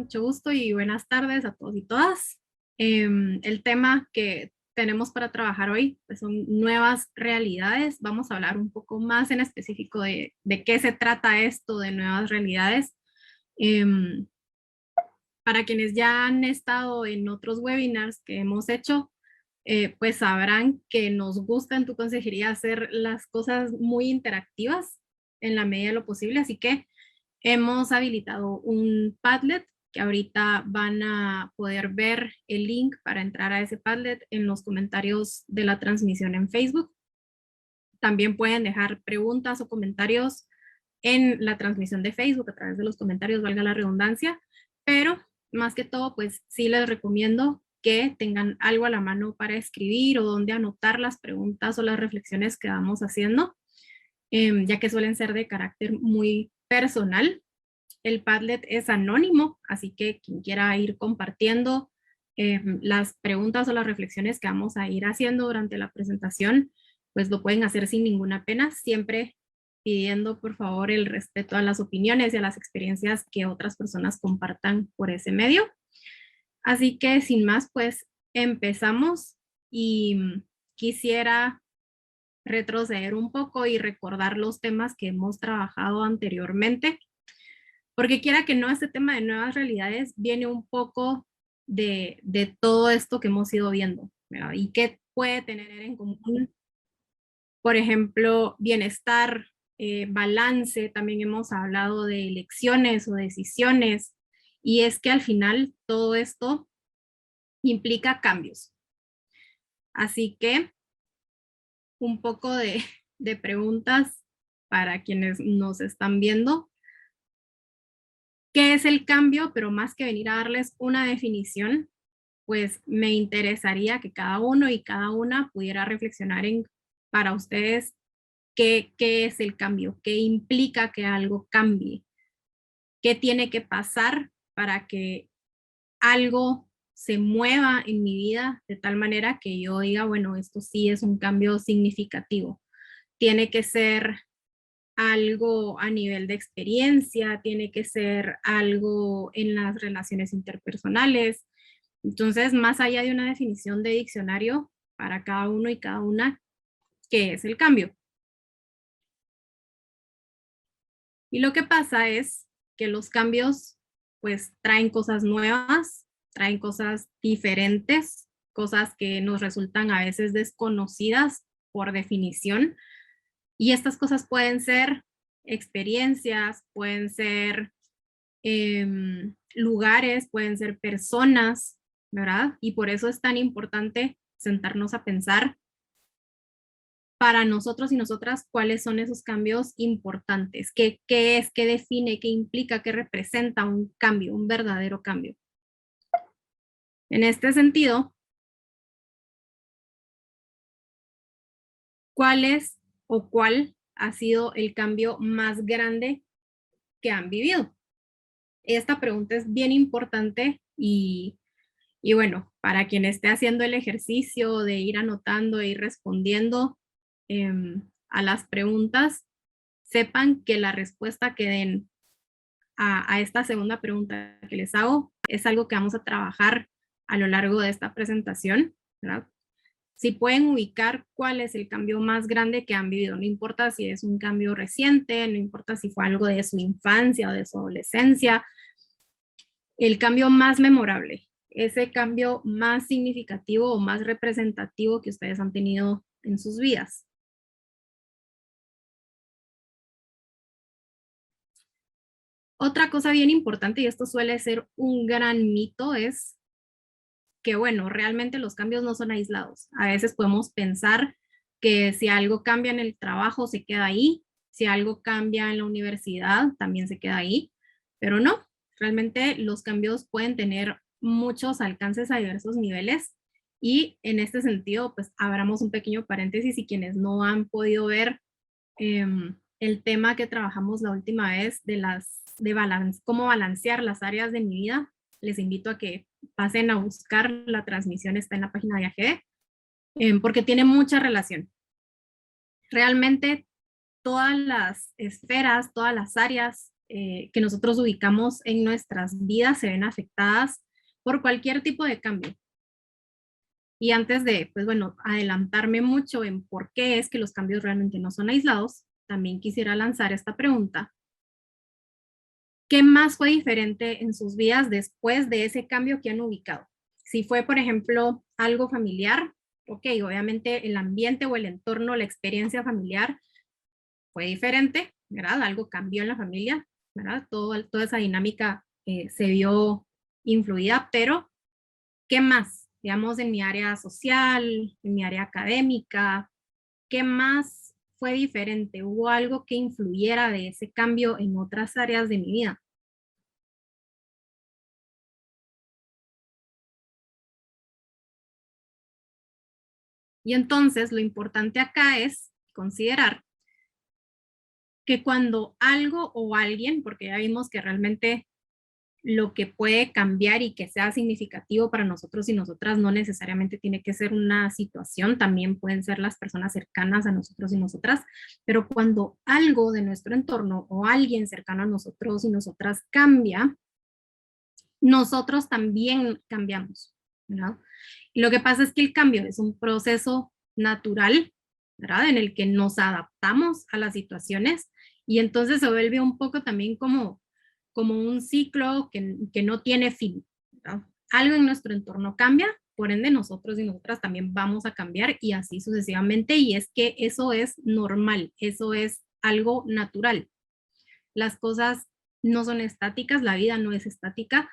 mucho gusto y buenas tardes a todos y todas. El tema que tenemos para trabajar hoy pues son nuevas realidades. Vamos a hablar un poco más en específico de qué se trata esto de nuevas realidades. Em, para quienes ya han estado en otros webinars que hemos hecho, pues sabrán que nos gusta en tu consejería hacer las cosas muy interactivas en la medida de lo posible, así que hemos habilitado un Padlet que ahorita van a poder ver el link para entrar a ese Padlet en los comentarios de la transmisión en Facebook. También pueden dejar preguntas o comentarios en la transmisión de Facebook a través de los comentarios, valga la redundancia, pero más que todo, pues sí les recomiendo que tengan algo a la mano para escribir o donde anotar las preguntas o las reflexiones que vamos haciendo, ya que suelen ser de carácter muy personal. El Padlet es anónimo, así que quien quiera ir compartiendo las preguntas o las reflexiones que vamos a ir haciendo durante la presentación, pues lo pueden hacer sin ninguna pena, siempre pidiendo por favor el respeto a las opiniones y a las experiencias que otras personas compartan por ese medio. Así que sin más, pues empezamos y quisiera retroceder un poco y recordar los temas que hemos trabajado anteriormente, porque quiera que no, este tema de nuevas realidades viene un poco de todo esto que hemos ido viendo, ¿verdad? Y qué puede tener en común, por ejemplo, bienestar, balance, también hemos hablado de elecciones o decisiones, y es que al final todo esto implica cambios. Así que un poco de preguntas para quienes nos están viendo. ¿Qué es el cambio? Pero más que venir a darles una definición, pues me interesaría que cada uno y cada una pudiera reflexionar en, para ustedes, qué es el cambio, qué implica que algo cambie, qué tiene que pasar para que algo se mueva en mi vida de tal manera que yo diga, bueno, esto sí es un cambio significativo. Tiene que ser algo a nivel de experiencia, tiene que ser algo en las relaciones interpersonales. Entonces, más allá de una definición de diccionario para cada uno y cada una, ¿qué es el cambio? Y lo que pasa es que los cambios pues traen cosas nuevas, traen cosas diferentes, cosas que nos resultan a veces desconocidas por definición. Y estas cosas pueden ser experiencias, pueden ser lugares, pueden ser personas, ¿verdad? Y por eso es tan importante sentarnos a pensar para nosotros y nosotras cuáles son esos cambios importantes, qué es, qué define, qué implica, qué representa un cambio, un verdadero cambio. En este sentido, ¿cuál es o cuál ha sido el cambio más grande que han vivido? Esta pregunta es bien importante y bueno, para quien esté haciendo el ejercicio de ir anotando e ir respondiendo a las preguntas, sepan que la respuesta que den a esta segunda pregunta que les hago es algo que vamos a trabajar a lo largo de esta presentación, ¿verdad? Si pueden ubicar cuál es el cambio más grande que han vivido, no importa si es un cambio reciente, no importa si fue algo de su infancia o de su adolescencia, el cambio más memorable, ese cambio más significativo o más representativo que ustedes han tenido en sus vidas. Otra cosa bien importante, y esto suele ser un gran mito, es que, bueno, realmente los cambios no son aislados. A veces podemos pensar que si algo cambia en el trabajo, se queda ahí, si algo cambia en la universidad, también se queda ahí, pero no, realmente los cambios pueden tener muchos alcances a diversos niveles y en este sentido, pues abramos un pequeño paréntesis y quienes no han podido ver el tema que trabajamos la última vez cómo balancear las áreas de mi vida, les invito a que pasen a buscar la transmisión, está en la página de AGD, porque tiene mucha relación. Realmente todas las esferas, todas las áreas que nosotros ubicamos en nuestras vidas se ven afectadas por cualquier tipo de cambio. Y antes de, pues bueno, adelantarme mucho en por qué es que los cambios realmente no son aislados, también quisiera lanzar esta pregunta. ¿Qué más fue diferente en sus vidas después de ese cambio que han ubicado? Si fue, por ejemplo, algo familiar, ok, obviamente el ambiente o el entorno, la experiencia familiar fue diferente, ¿verdad? Algo cambió en la familia, ¿verdad? Toda esa dinámica se vio influida, pero ¿qué más? Digamos, en mi área social, en mi área académica, ¿qué más fue diferente? ¿Hubo algo que influyera de ese cambio en otras áreas de mi vida? Y entonces lo importante acá es considerar que cuando algo o alguien, porque ya vimos que realmente lo que puede cambiar y que sea significativo para nosotros y nosotras no necesariamente tiene que ser una situación, también pueden ser las personas cercanas a nosotros y nosotras, pero cuando algo de nuestro entorno o alguien cercano a nosotros y nosotras cambia, nosotros también cambiamos, ¿verdad? Y lo que pasa es que el cambio es un proceso natural, ¿verdad? En el que nos adaptamos a las situaciones y entonces se vuelve un poco también como un ciclo que no tiene fin, ¿verdad? Algo en nuestro entorno cambia, por ende nosotros y nosotras también vamos a cambiar y así sucesivamente y es que eso es normal, eso es algo natural. Las cosas no son estáticas, la vida no es estática,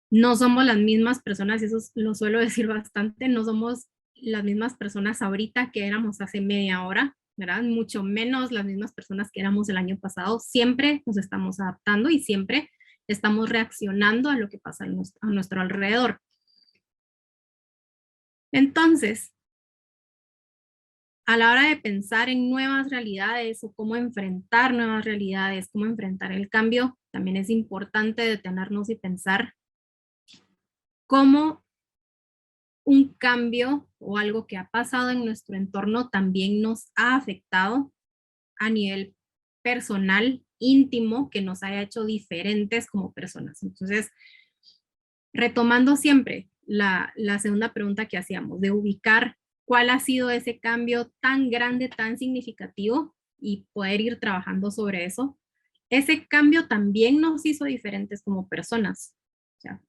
no somos las mismas personas, y eso lo suelo decir bastante, no somos las mismas personas ahorita que éramos hace media hora, ¿verdad? Mucho menos las mismas personas que éramos el año pasado. Siempre nos estamos adaptando y siempre estamos reaccionando a lo que pasa a nuestro alrededor. Entonces, a la hora de pensar en nuevas realidades o cómo enfrentar nuevas realidades, cómo enfrentar el cambio, también es importante detenernos y pensar cómo un cambio o algo que ha pasado en nuestro entorno también nos ha afectado a nivel personal, íntimo, que nos haya hecho diferentes como personas. Entonces, retomando siempre la segunda pregunta que hacíamos, de ubicar cuál ha sido ese cambio tan grande, tan significativo y poder ir trabajando sobre eso. Ese cambio también nos hizo diferentes como personas. O sea,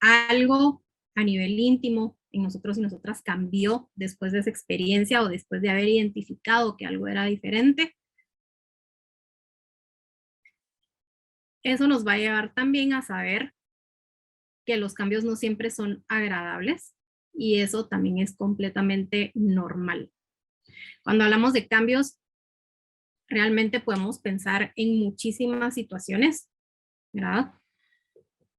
algo a nivel íntimo en nosotros y nosotras cambió después de esa experiencia o después de haber identificado que algo era diferente. Eso nos va a llevar también a saber que los cambios no siempre son agradables y eso también es completamente normal. Cuando hablamos de cambios, realmente podemos pensar en muchísimas situaciones, ¿verdad?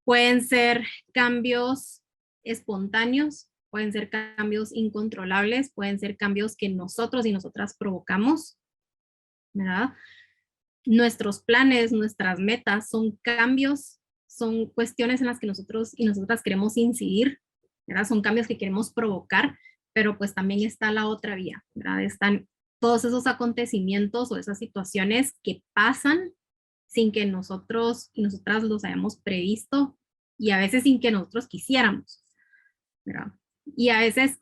Pueden ser cambios espontáneos, pueden ser cambios incontrolables, pueden ser cambios que nosotros y nosotras provocamos, ¿verdad? Nuestros planes, nuestras metas son cambios, son cuestiones en las que nosotros y nosotras queremos incidir, ¿verdad? Son cambios que queremos provocar, pero pues también está la otra vía, ¿verdad? Están todos esos acontecimientos o esas situaciones que pasan sin que nosotros y nosotras los hayamos previsto y a veces sin que nosotros quisiéramos, ¿verdad? Y a veces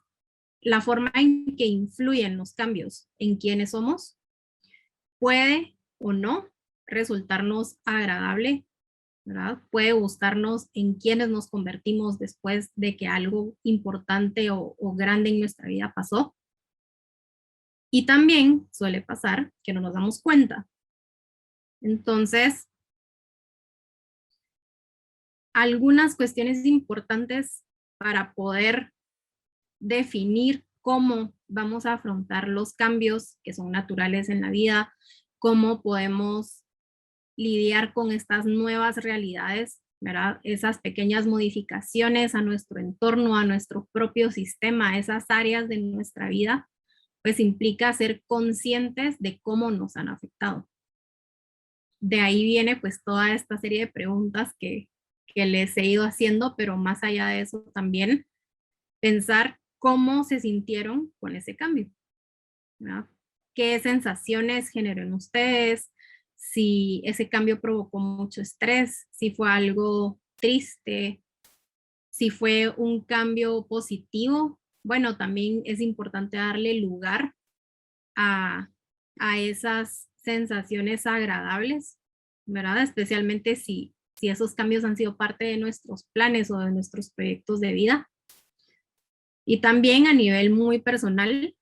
la forma en que influyen los cambios en quiénes somos puede o no resultarnos agradable, ¿verdad? Puede gustarnos en quiénes nos convertimos después de que algo importante o grande en nuestra vida pasó. Y también suele pasar que no nos damos cuenta. Entonces, algunas cuestiones importantes para poder definir cómo vamos a afrontar los cambios que son naturales en la vida, cómo podemos lidiar con estas nuevas realidades, ¿verdad? Esas pequeñas modificaciones a nuestro entorno, a nuestro propio sistema, a esas áreas de nuestra vida, pues implica ser conscientes de cómo nos han afectado. De ahí viene pues toda esta serie de preguntas que les he ido haciendo, pero más allá de eso también pensar cómo se sintieron con ese cambio, ¿verdad? ¿Qué sensaciones generó en ustedes? si ese cambio provocó mucho estrés, si fue algo triste, si fue un cambio positivo. Bueno, también es importante darle lugar a, a esas sensaciones agradables, ¿verdad? Especialmente si esos cambios han sido parte de nuestros planes o de nuestros proyectos de vida. Y también a nivel muy personal,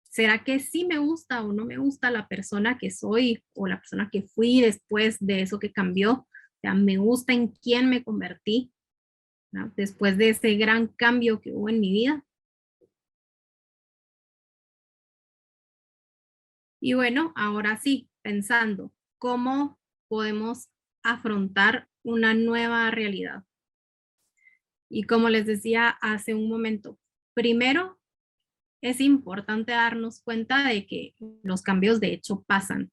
¿será que sí me gusta o no me gusta la persona que soy o la persona que fui después de eso que cambió? O sea, ¿me gusta en quién me convertí, ¿no? Después de ese gran cambio que hubo en mi vida? Y bueno, ahora sí, pensando, ¿cómo podemos afrontar una nueva realidad? Y como les decía hace un momento, primero es importante darnos cuenta de que los cambios de hecho pasan.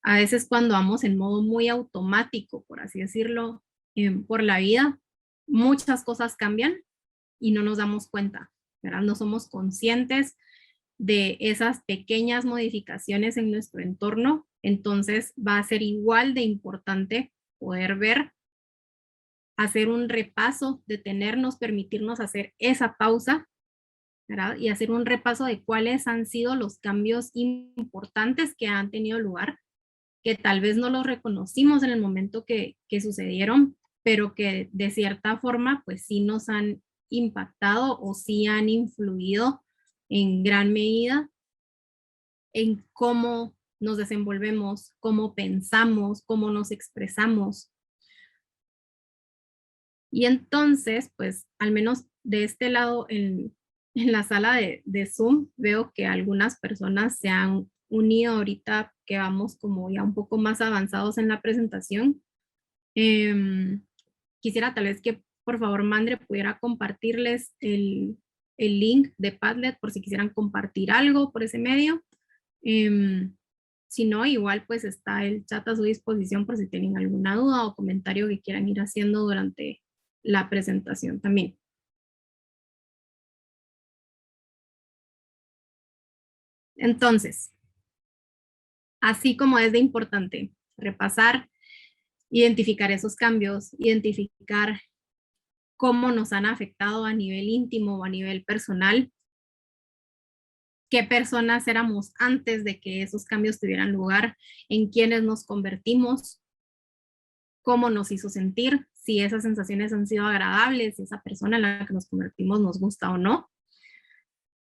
A veces cuando vamos en modo muy automático, por así decirlo, por la vida, muchas cosas cambian y no nos damos cuenta, ¿verdad? No somos conscientes de esas pequeñas modificaciones en nuestro entorno, entonces va a ser igual de importante poder ver, hacer un repaso, detenernos, permitirnos hacer esa pausa, ¿verdad? Y hacer un repaso de cuáles han sido los cambios importantes que han tenido lugar, que tal vez no los reconocimos en el momento que sucedieron, pero que de cierta forma pues sí nos han impactado o sí han influido en gran medida en cómo nos desenvolvemos, cómo pensamos, cómo nos expresamos. Y entonces, pues al menos de este lado en la sala de Zoom, veo que algunas personas se han unido ahorita que vamos como ya un poco más avanzados en la presentación. Em, Quisiera tal vez que por favor Mandre pudiera compartirles el link de Padlet por si quisieran compartir algo por ese medio. Em, si no, igual pues está el chat a su disposición por si tienen alguna duda o comentario que quieran ir haciendo durante la presentación también. Entonces, así como es de importante repasar, identificar esos cambios, identificar cómo nos han afectado a nivel íntimo o a nivel personal, qué personas éramos antes de que esos cambios tuvieran lugar, en quiénes nos convertimos, cómo nos hizo sentir, si esas sensaciones han sido agradables, si esa persona en la que nos convertimos nos gusta o no.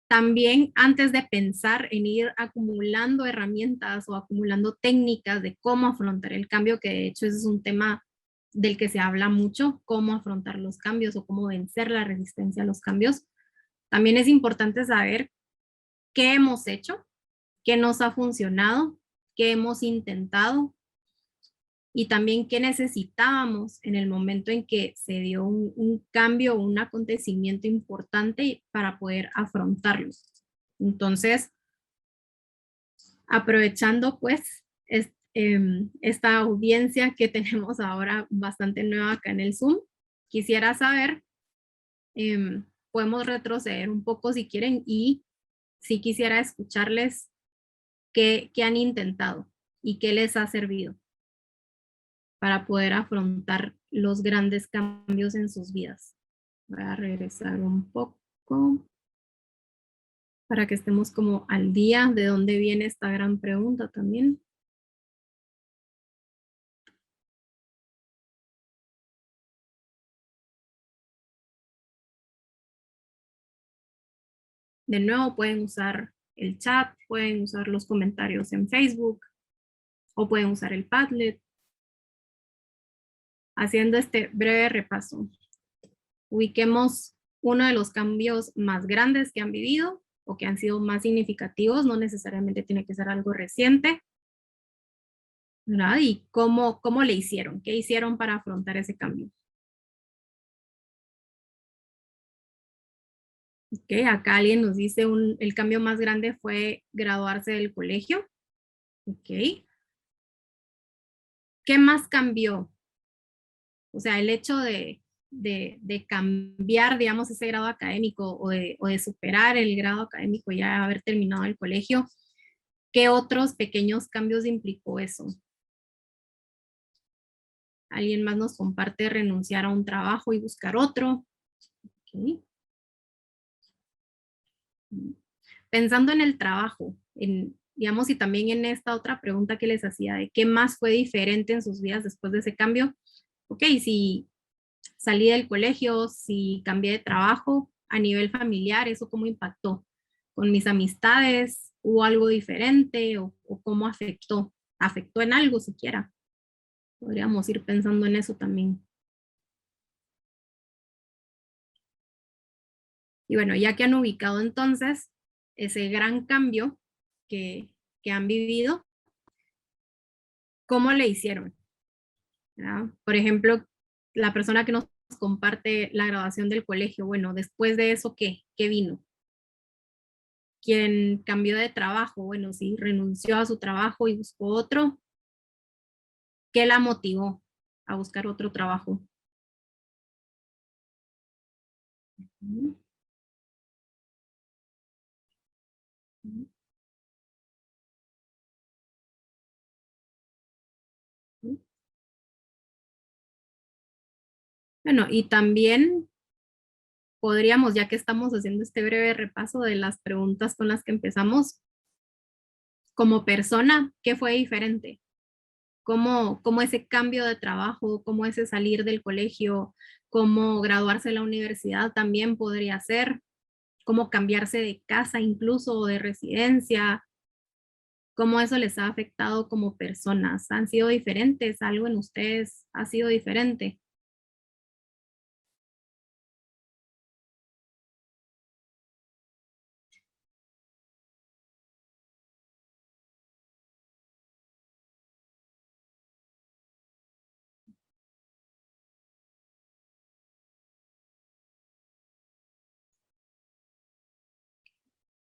También antes de pensar en ir acumulando herramientas o acumulando técnicas de cómo afrontar el cambio, que de hecho ese es un tema del que se habla mucho, cómo afrontar los cambios o cómo vencer la resistencia a los cambios, también es importante saber qué hemos hecho, qué nos ha funcionado, qué hemos intentado y también qué necesitábamos en el momento en que se dio un cambio o un acontecimiento importante para poder afrontarlo. Entonces, aprovechando pues esta audiencia que tenemos ahora bastante nueva acá en el Zoom, quisiera saber, podemos retroceder un poco si quieren y si quisiera escucharles qué han intentado y qué les ha servido para poder afrontar los grandes cambios en sus vidas. Voy a regresar un poco para que estemos como al día de dónde viene esta gran pregunta también. De nuevo, pueden usar el chat, pueden usar los comentarios en Facebook o pueden usar el Padlet. Haciendo este breve repaso, ubiquemos uno de los cambios más grandes que han vivido o que han sido más significativos, no necesariamente tiene que ser algo reciente, ¿verdad? Y cómo le hicieron, qué hicieron para afrontar ese cambio. Okay, acá alguien nos dice el cambio más grande fue graduarse del colegio. Ok. ¿Qué más cambió? O sea, el hecho de cambiar, digamos, ese grado académico o de superar el grado académico ya haber terminado el colegio, ¿qué otros pequeños cambios implicó eso? Alguien más nos comparte renunciar a un trabajo y buscar otro. Okay. Pensando en el trabajo, digamos, y también en esta otra pregunta que les hacía de qué más fue diferente en sus vidas después de ese cambio. Ok, si salí del colegio, si cambié de trabajo a nivel familiar, ¿eso cómo impactó? ¿Con mis amistades? ¿Hubo algo diferente? ¿O cómo afectó? ¿Afectó en algo siquiera? Podríamos ir pensando en eso también. Y bueno, ya que han ubicado entonces ese gran cambio que han vivido, ¿cómo le hicieron? ¿Verdad? Por ejemplo, la persona que nos comparte la graduación del colegio, bueno, después de eso, ¿qué vino? Quien cambió de trabajo, bueno, sí, renunció a su trabajo y buscó otro, ¿qué la motivó a buscar otro trabajo? Ujú, ujú, ujú. Bueno, y también podríamos, ya que estamos haciendo este breve repaso de las preguntas con las que empezamos, como persona, ¿qué fue diferente? ¿Cómo ese cambio de trabajo, cómo ese salir del colegio, cómo graduarse de la universidad también podría ser? ¿Cómo cambiarse de casa incluso o de residencia? ¿Cómo eso les ha afectado como personas? ¿Han sido diferentes? ¿Algo en ustedes ha sido diferente?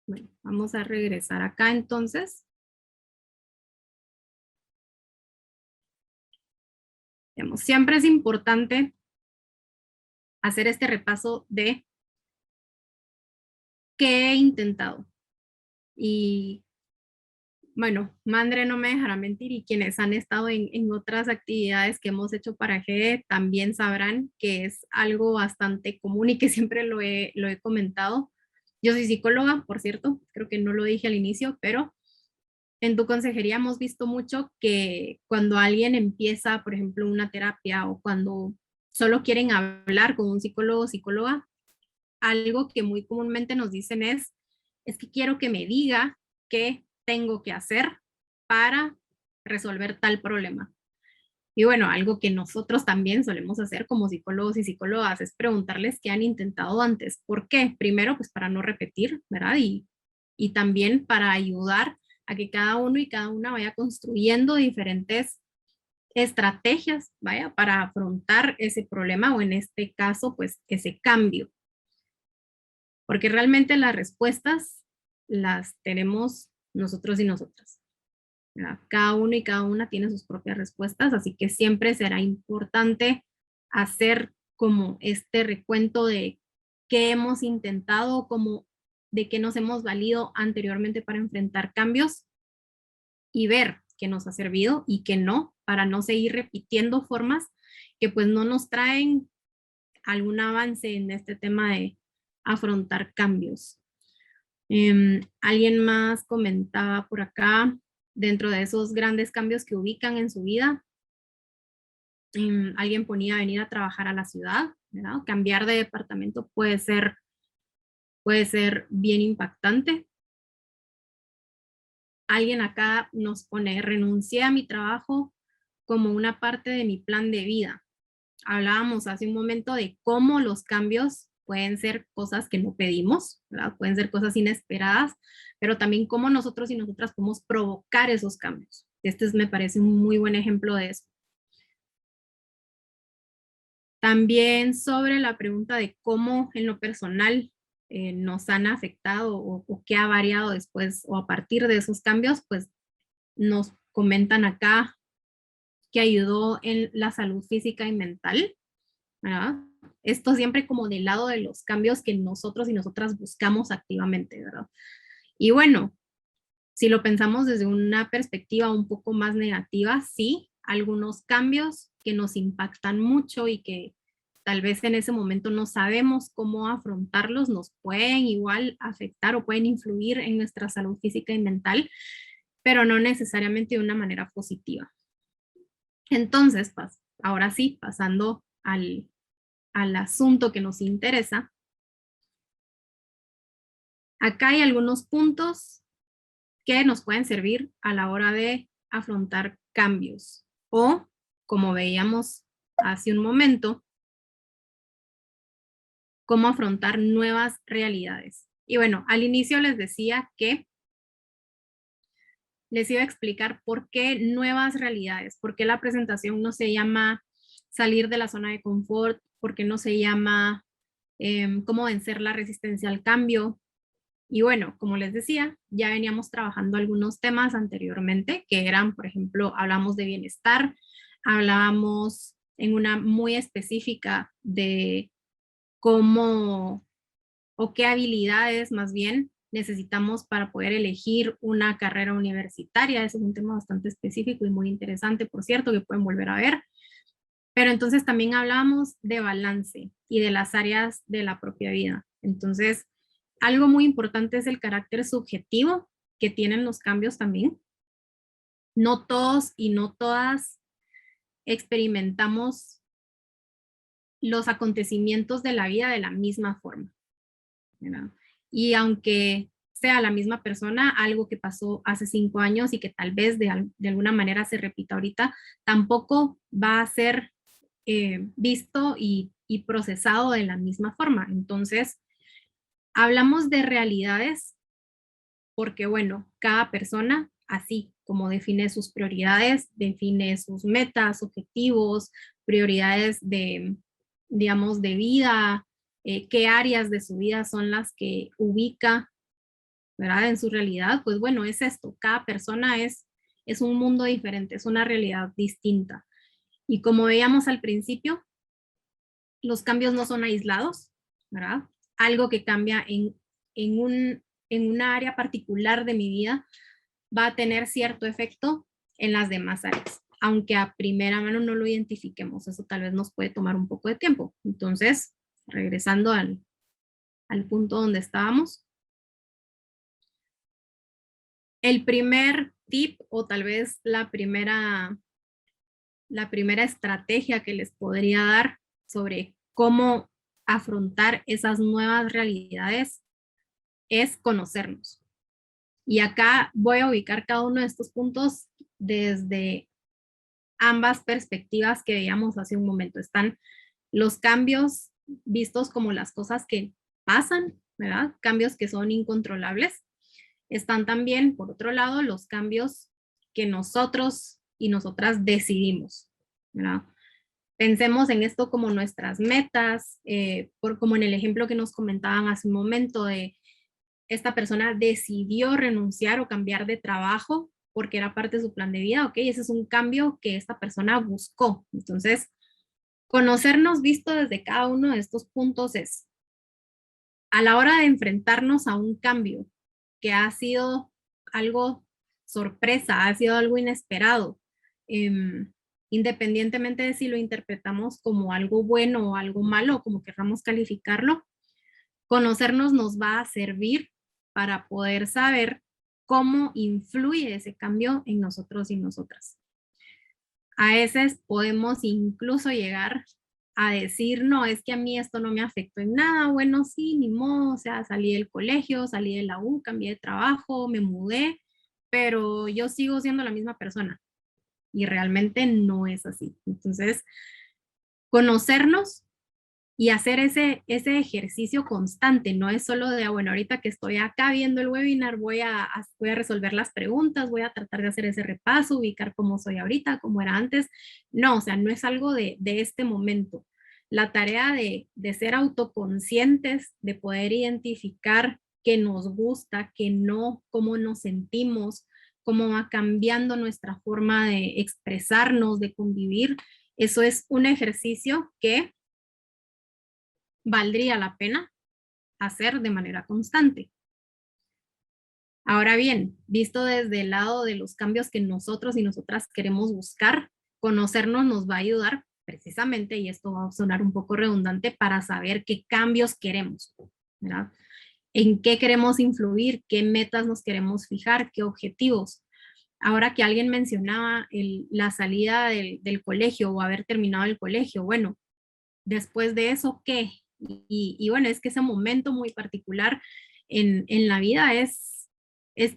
Bueno, vamos a regresar acá entonces. Digamos, siempre es importante hacer este repaso de qué he intentado. Y bueno, Mandre no me dejará mentir y quienes han estado en otras actividades que hemos hecho para GE también sabrán que es algo bastante común y que siempre lo he comentado. Yo soy psicóloga, por cierto, creo que no lo dije al inicio, pero en tu consejería hemos visto mucho que cuando alguien empieza, por ejemplo, una terapia o cuando solo quieren hablar con un psicólogo o psicóloga, algo que muy comúnmente nos dicen es que quiero que me diga qué tengo que hacer para resolver tal problema. Y bueno, algo que nosotros también solemos hacer como psicólogos y psicólogas es preguntarles qué han intentado antes. ¿Por qué? Primero, pues para no repetir, ¿verdad? Y también para ayudar a que cada uno y cada una vaya construyendo diferentes estrategias, vaya, para afrontar ese problema o en este caso, pues ese cambio. Porque realmente las respuestas las tenemos nosotros y nosotras. ¿Verdad? Cada uno y cada una tiene sus propias respuestas, así que siempre será importante hacer como este recuento de qué hemos intentado, como de qué nos hemos valido anteriormente para enfrentar cambios y ver qué nos ha servido y qué no, para no seguir repitiendo formas que pues no nos traen algún avance en este tema de afrontar cambios. Alguien más comentaba por acá, dentro de esos grandes cambios que ubican en su vida, alguien ponía venir a trabajar a la ciudad, ¿verdad? Cambiar de departamento puede ser bien impactante. Alguien acá nos pone, renuncié a mi trabajo como una parte de mi plan de vida. Hablábamos hace un momento de cómo los cambios pueden ser cosas que no pedimos, ¿verdad? Pueden ser cosas inesperadas, pero también cómo nosotros y nosotras podemos provocar esos cambios. Me parece un muy buen ejemplo de eso. También sobre la pregunta de cómo en lo personal nos han afectado o qué ha variado después o a partir de esos cambios, pues nos comentan acá que ayudó en la salud física y mental, ¿verdad? Esto siempre como del lado de los cambios que nosotros y nosotras buscamos activamente, ¿verdad? Y bueno, si lo pensamos desde una perspectiva un poco más negativa, sí, algunos cambios que nos impactan mucho y que tal vez en ese momento no sabemos cómo afrontarlos, nos pueden igual afectar o pueden influir en nuestra salud física y mental, pero no necesariamente de una manera positiva. Entonces, pues, ahora sí, pasando al asunto que nos interesa, acá hay algunos puntos que nos pueden servir a la hora de afrontar cambios o, como veíamos hace un momento, cómo afrontar nuevas realidades. Y bueno, al inicio les decía que les iba a explicar por qué nuevas realidades, por qué la presentación no se llama salir de la zona de confort, por qué no se llama cómo vencer la resistencia al cambio. Y bueno, como les decía, ya veníamos trabajando algunos temas anteriormente, que eran, por ejemplo, hablamos de bienestar, hablábamos en una muy específica de cómo o qué habilidades más bien necesitamos para poder elegir una carrera universitaria. Ese es un tema bastante específico y muy interesante, por cierto, que pueden volver a ver. Pero entonces también hablamos de balance y de las áreas de la propia vida. Entonces, algo muy importante es el carácter subjetivo que tienen los cambios también. No todos y no todas experimentamos los acontecimientos de la vida de la misma forma, ¿verdad? Y aunque sea la misma persona, algo que pasó hace 5 años y que tal vez de alguna manera se repita ahorita, tampoco va a ser visto y procesado de la misma forma. Entonces, hablamos de realidades porque, bueno, cada persona, así como define sus prioridades, define sus metas, objetivos, prioridades de, digamos, de vida, qué áreas de su vida son las que ubica, ¿verdad? En su realidad, pues bueno, es esto, cada persona es un mundo diferente, es una realidad distinta. Y como veíamos al principio, los cambios no son aislados, ¿verdad? Algo que cambia en una área particular de mi vida va a tener cierto efecto en las demás áreas, aunque a primera mano no lo identifiquemos. Eso tal vez nos puede tomar un poco de tiempo. Entonces, regresando al punto donde estábamos, el primer tip o tal vez la primera estrategia que les podría dar sobre cómo afrontar esas nuevas realidades es conocernos. Y acá voy a ubicar cada uno de estos puntos desde ambas perspectivas que veíamos hace un momento. Están los cambios vistos como las cosas que pasan, ¿verdad? Cambios que son incontrolables. Están también, por otro lado, los cambios que nosotros y nosotras decidimos, ¿verdad? Pensemos en esto como nuestras metas, como en el ejemplo que nos comentaban hace un momento de esta persona decidió renunciar o cambiar de trabajo porque era parte de su plan de vida, ok, ese es un cambio que esta persona buscó. Entonces, conocernos visto desde cada uno de estos puntos es, a la hora de enfrentarnos a un cambio que ha sido algo sorpresa, ha sido algo inesperado, independientemente de si lo interpretamos como algo bueno o algo malo, como querramos calificarlo, conocernos nos va a servir para poder saber cómo influye ese cambio en nosotros y nosotras. A veces podemos incluso llegar a decir, no, es que a mí esto no me afectó en nada, bueno, sí, ni modo, o sea, salí del colegio, salí de la U, cambié de trabajo, me mudé, pero yo sigo siendo la misma persona y realmente no es así. Entonces, conocernos y hacer ese ejercicio constante, no es solo de, bueno, ahorita que estoy acá viendo el webinar, voy a resolver las preguntas, voy a tratar de hacer ese repaso, ubicar cómo soy ahorita, cómo era antes. No, o sea, no es algo de este momento. La tarea de ser autoconscientes, de poder identificar qué nos gusta, qué no, cómo nos sentimos, cómo va cambiando nuestra forma de expresarnos, de convivir, eso es un ejercicio que valdría la pena hacer de manera constante. Ahora bien, visto desde el lado de los cambios que nosotros y nosotras queremos buscar, conocernos nos va a ayudar precisamente, y esto va a sonar un poco redundante, para saber qué cambios queremos, ¿verdad? En qué queremos influir, qué metas nos queremos fijar, qué objetivos. Ahora que alguien mencionaba la salida del colegio o haber terminado el colegio, bueno, después de eso, ¿qué? Y bueno, es que ese momento muy particular en la vida es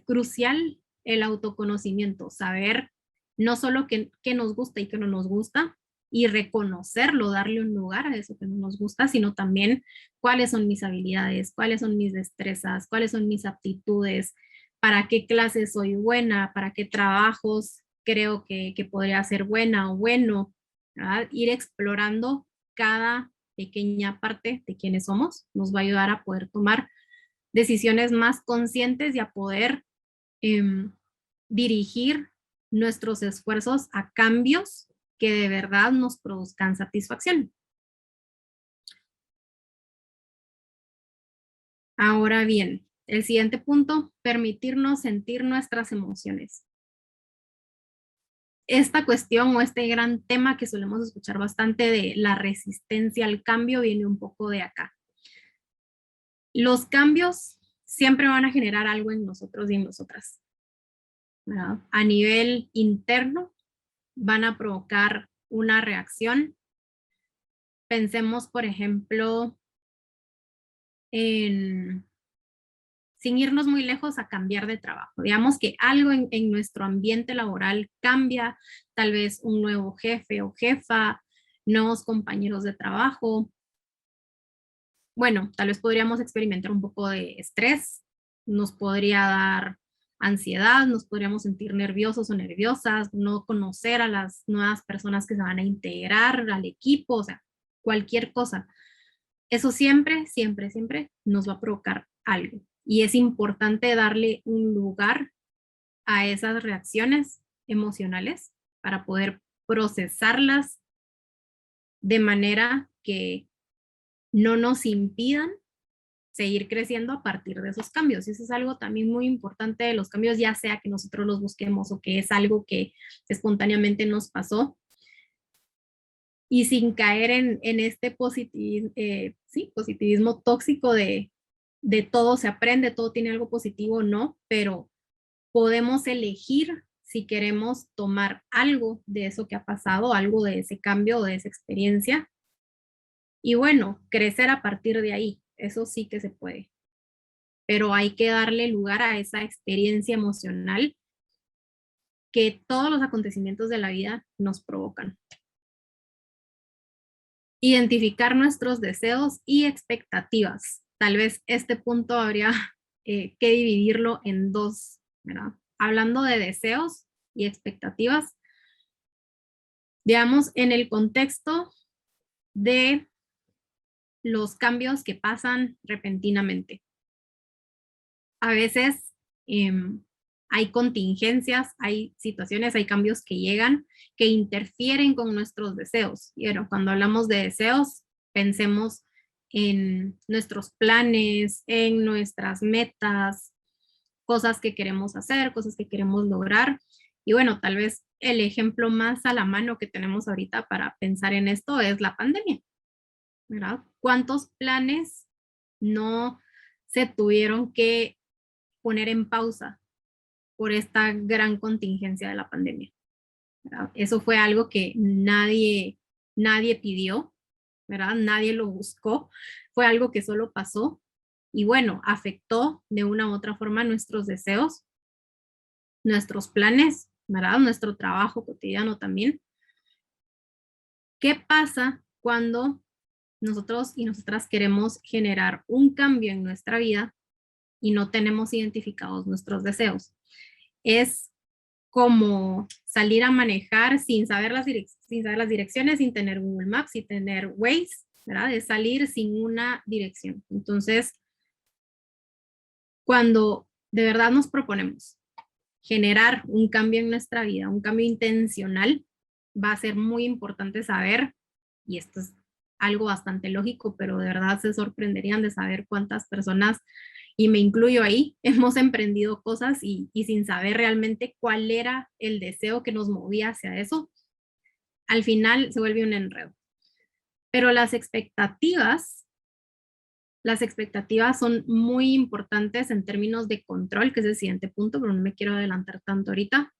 crucial, el autoconocimiento, saber no solo qué nos gusta y qué no nos gusta, y reconocerlo, darle un lugar a eso que no nos gusta, sino también cuáles son mis habilidades, cuáles son mis destrezas, cuáles son mis aptitudes, para qué clases soy buena, para qué trabajos creo que podría ser buena o bueno, ¿verdad? Ir explorando cada pequeña parte de quienes somos nos va a ayudar a poder tomar decisiones más conscientes y a poder eh, dirigir nuestros esfuerzos a cambios que de verdad nos produzcan satisfacción. Ahora bien, el siguiente punto, permitirnos sentir nuestras emociones. Esta cuestión o este gran tema que solemos escuchar bastante de la resistencia al cambio viene un poco de acá. Los cambios siempre van a generar algo en nosotros y en nosotras, ¿verdad? A nivel interno van a provocar una reacción. Pensemos, por ejemplo, en, sin irnos muy lejos, a cambiar de trabajo. Digamos que algo en nuestro ambiente laboral cambia, tal vez un nuevo jefe o jefa, nuevos compañeros de trabajo. Bueno, tal vez podríamos experimentar un poco de estrés, nos podría dar ansiedad, nos podríamos sentir nerviosos o nerviosas, no conocer a las nuevas personas que se van a integrar al equipo, o sea, cualquier cosa. Eso siempre, siempre, siempre nos va a provocar algo. Y es importante darle un lugar a esas reacciones emocionales para poder procesarlas de manera que no nos impidan seguir creciendo a partir de esos cambios. Y eso es algo también muy importante de los cambios, ya sea que nosotros los busquemos o que es algo que espontáneamente nos pasó. Y sin caer en este sí, positivismo tóxico de todo se aprende, todo tiene algo positivo, no, pero podemos elegir si queremos tomar algo de eso que ha pasado, algo de ese cambio o de esa experiencia. Y bueno, crecer a partir de ahí, eso sí que se puede. Pero hay que darle lugar a esa experiencia emocional que todos los acontecimientos de la vida nos provocan. Identificar nuestros deseos y expectativas. Tal vez este punto habría que dividirlo en dos, ¿verdad? Hablando de deseos y expectativas, digamos, en el contexto de los cambios que pasan repentinamente. A veces hay contingencias, hay situaciones, hay cambios que llegan que interfieren con nuestros deseos. Y bueno, cuando hablamos de deseos, pensemos en nuestros planes, en nuestras metas, cosas que queremos hacer, cosas que queremos lograr. Y bueno, tal vez el ejemplo más a la mano que tenemos ahorita para pensar en esto es la pandemia, ¿verdad? ¿Cuántos planes no se tuvieron que poner en pausa por esta gran contingencia de la pandemia, ¿verdad? Eso fue algo que nadie pidió, ¿verdad? Nadie lo buscó, fue algo que solo pasó y bueno, afectó de una u otra forma nuestros deseos, nuestros planes, ¿verdad? Nuestro trabajo cotidiano también. ¿Qué pasa cuando nosotros y nosotras queremos generar un cambio en nuestra vida y no tenemos identificados nuestros deseos? Es como salir a manejar sin saber sin saber las direcciones, sin tener Google Maps, sin tener Waze, ¿verdad? Es salir sin una dirección. Entonces, cuando de verdad nos proponemos generar un cambio en nuestra vida, un cambio intencional, va a ser muy importante saber, y esto es algo bastante lógico, pero de verdad se sorprenderían de saber cuántas personas, y me incluyo ahí, hemos emprendido cosas y sin saber realmente cuál era el deseo que nos movía hacia eso, al final se vuelve un enredo. Pero las expectativas son muy importantes en términos de control, que es el siguiente punto, pero no me quiero adelantar tanto ahorita.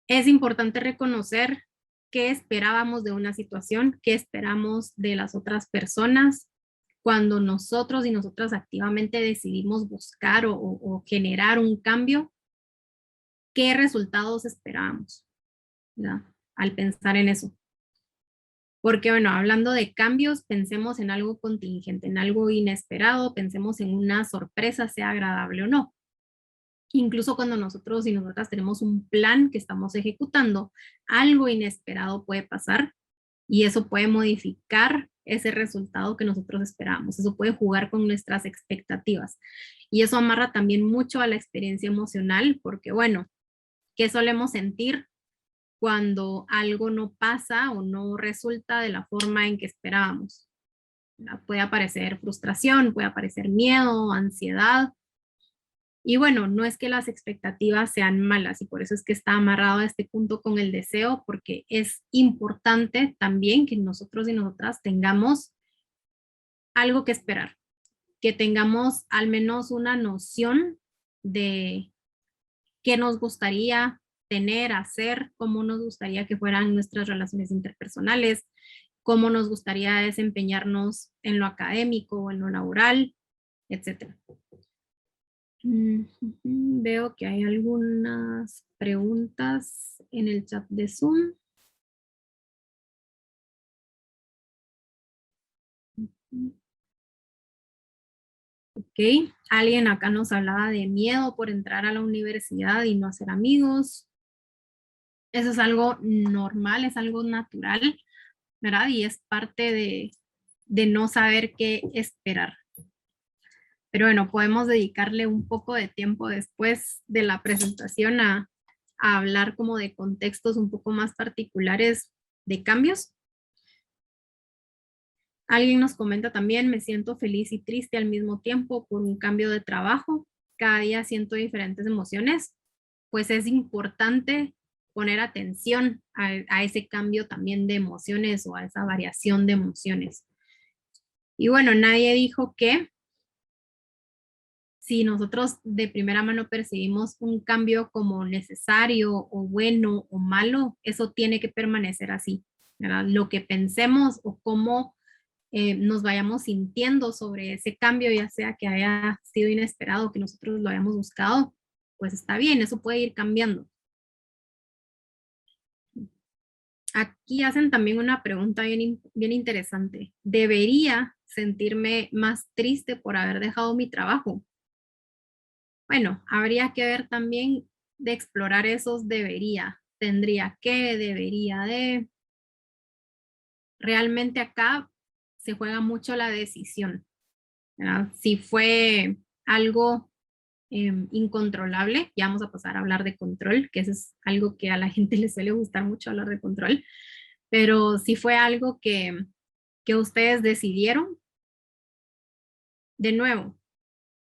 Es importante reconocer qué esperábamos de una situación, qué esperamos de las otras personas. Cuando nosotros y nosotras activamente decidimos buscar o generar un cambio, ¿qué resultados esperábamos? ¿Verdad? Al pensar en eso. Porque, bueno, hablando de cambios, pensemos en algo contingente, en algo inesperado, pensemos en una sorpresa, sea agradable o no. Incluso cuando nosotros y nosotras tenemos un plan que estamos ejecutando, algo inesperado puede pasar y eso puede modificar ese resultado que nosotros esperamos. Eso puede jugar con nuestras expectativas. Y eso amarra también mucho a la experiencia emocional, porque, bueno, ¿qué solemos sentir cuando algo no pasa o no resulta de la forma en que esperábamos? Puede aparecer frustración, puede aparecer miedo, ansiedad. Y bueno, no es que las expectativas sean malas y por eso es que está amarrado a este punto con el deseo, porque es importante también que nosotros y nosotras tengamos algo que esperar, que tengamos al menos una noción de qué nos gustaría tener, hacer, cómo nos gustaría que fueran nuestras relaciones interpersonales, cómo nos gustaría desempeñarnos en lo académico o en lo laboral, etcétera. Veo que hay algunas preguntas en el chat de Zoom. Ok, alguien acá nos hablaba de miedo por entrar a la universidad y no hacer amigos. Eso es algo normal, es algo natural, ¿verdad? Y es parte de no saber qué esperar. Pero bueno, podemos dedicarle un poco de tiempo después de la presentación a hablar como de contextos un poco más particulares de cambios. Alguien nos comenta también, me siento feliz y triste al mismo tiempo por un cambio de trabajo. Cada día siento diferentes emociones. Pues es importante poner atención a ese cambio también de emociones o a esa variación de emociones. Y bueno, nadie dijo que si nosotros de primera mano percibimos un cambio como necesario o bueno o malo, eso tiene que permanecer así, ¿verdad? Lo que pensemos o cómo nos vayamos sintiendo sobre ese cambio, ya sea que haya sido inesperado, que nosotros lo hayamos buscado, pues está bien, eso puede ir cambiando. Aquí hacen también una pregunta bien interesante. ¿Debería sentirme más triste por haber dejado mi trabajo? Bueno, habría que ver también de explorar esos debería, tendría que, debería de. Realmente acá se juega mucho la decisión, ¿verdad? Si fue algo incontrolable, ya vamos a pasar a hablar de control, que eso es algo que a la gente le suele gustar mucho hablar de control, pero si fue algo que ustedes decidieron, de nuevo,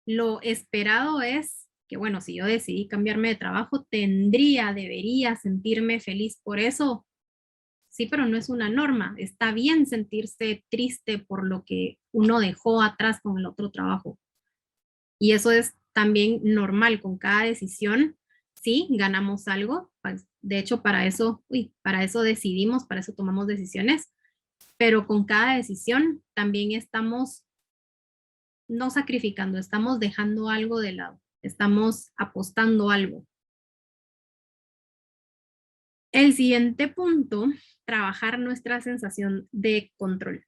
lo esperado es que, bueno, si yo decidí cambiarme de trabajo, debería sentirme feliz por eso. Sí, pero no es una norma. Está bien sentirse triste por lo que uno dejó atrás con el otro trabajo. Y eso es también normal con cada decisión. Sí, ganamos algo. Pues, de hecho, para eso decidimos, para eso tomamos decisiones. Pero con cada decisión también estamos no sacrificando, estamos dejando algo de lado, estamos apostando algo. El siguiente punto, trabajar nuestra sensación de control.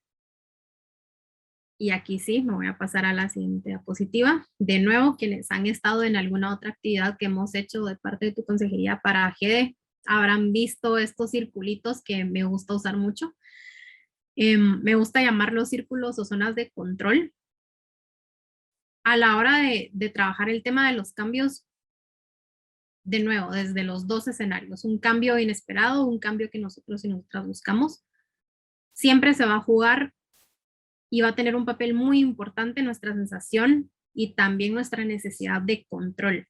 Y aquí sí, me voy a pasar a la siguiente diapositiva. De nuevo, quienes han estado en alguna otra actividad que hemos hecho de parte de tu consejería para GD, habrán visto estos circulitos que me gusta usar mucho. Me gusta llamarlos círculos o zonas de control. A la hora de trabajar el tema de los cambios, de nuevo, desde los dos escenarios, un cambio inesperado, un cambio que nosotros y nosotras buscamos, siempre se va a jugar y va a tener un papel muy importante en nuestra sensación y también nuestra necesidad de control.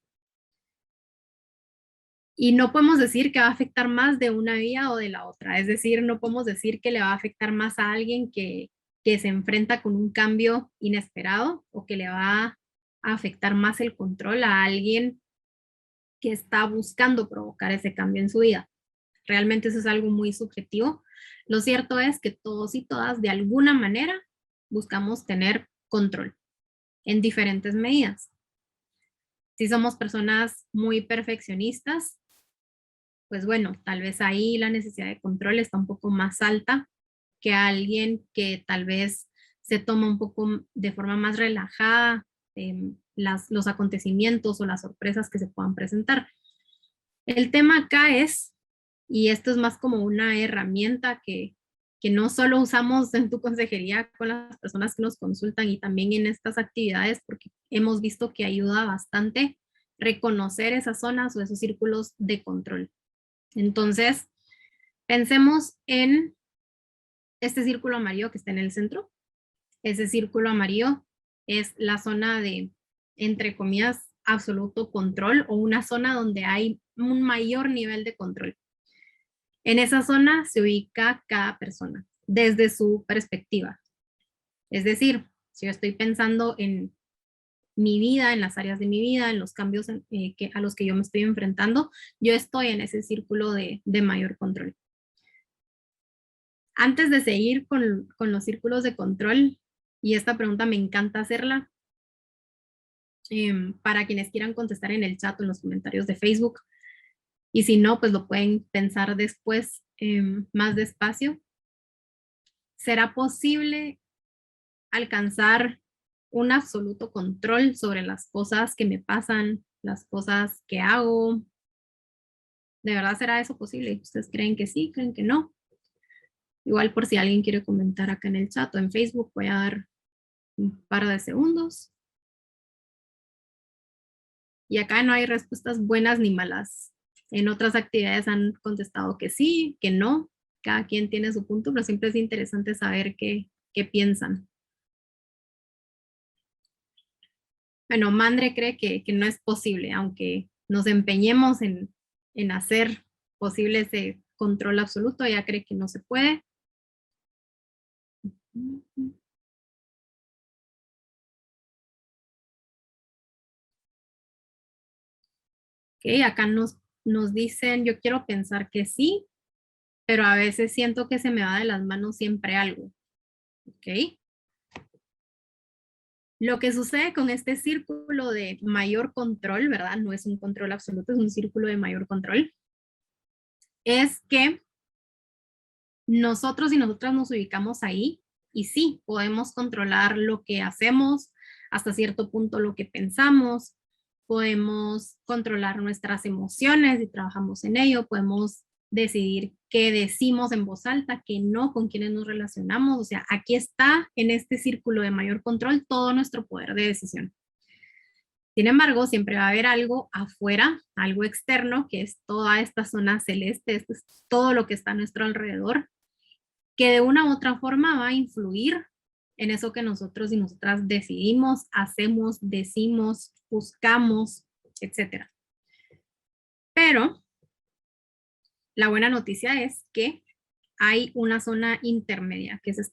Y no podemos decir que va a afectar más de una vía o de la otra. Es decir, no podemos decir que le va a afectar más a alguien que se enfrenta con un cambio inesperado o que le va a afectar más el control a alguien que está buscando provocar ese cambio en su vida. Realmente eso es algo muy subjetivo. Lo cierto es que todos y todas de alguna manera buscamos tener control en diferentes medidas. Si somos personas muy perfeccionistas, pues bueno, tal vez ahí la necesidad de control está un poco más alta que alguien que tal vez se toma un poco de forma más relajada los acontecimientos o las sorpresas que se puedan presentar. El tema acá es, y esto es más como una herramienta que no solo usamos en tu consejería con las personas que nos consultan y también en estas actividades, porque hemos visto que ayuda bastante reconocer esas zonas o esos círculos de control. Entonces, pensemos en este círculo amarillo que está en el centro. Ese círculo amarillo es la zona de, entre comillas, absoluto control o una zona donde hay un mayor nivel de control. En esa zona se ubica cada persona desde su perspectiva. Es decir, si yo estoy pensando en mi vida, en las áreas de mi vida, en los cambios a los que yo me estoy enfrentando, yo estoy en ese círculo de mayor control. Antes de seguir con los círculos de control, y esta pregunta me encanta hacerla, para quienes quieran contestar en el chat o en los comentarios de Facebook, y si no, pues lo pueden pensar después más despacio. ¿Será posible alcanzar un absoluto control sobre las cosas que me pasan, las cosas que hago? ¿De verdad será eso posible? ¿Ustedes creen que sí? ¿Creen que no? Igual por si alguien quiere comentar acá en el chat o en Facebook, voy a dar un par de segundos. Y acá no hay respuestas buenas ni malas. En otras actividades han contestado que sí, que no. Cada quien tiene su punto, pero siempre es interesante saber qué piensan. Bueno, Mandre cree que no es posible, aunque nos empeñemos en hacer posible ese control absoluto, ella cree que no se puede. Okay, acá nos dicen, yo quiero pensar que sí, pero a veces siento que se me va de las manos siempre algo. Ok. Lo que sucede con este círculo de mayor control, ¿verdad? No es un control absoluto, es un círculo de mayor control. Es que nosotros y nosotras nos ubicamos ahí y sí, podemos controlar lo que hacemos, hasta cierto punto lo que pensamos, podemos controlar nuestras emociones y trabajamos en ello, podemos decidir qué decimos en voz alta, qué no, con quiénes nos relacionamos. O sea, aquí está en este círculo de mayor control todo nuestro poder de decisión. Sin embargo, siempre va a haber algo afuera, algo externo, que es toda esta zona celeste, esto es todo lo que está a nuestro alrededor, que de una u otra forma va a influir en eso que nosotros y nosotras decidimos, hacemos, decimos, buscamos, etc. Pero la buena noticia es que hay una zona intermedia, que es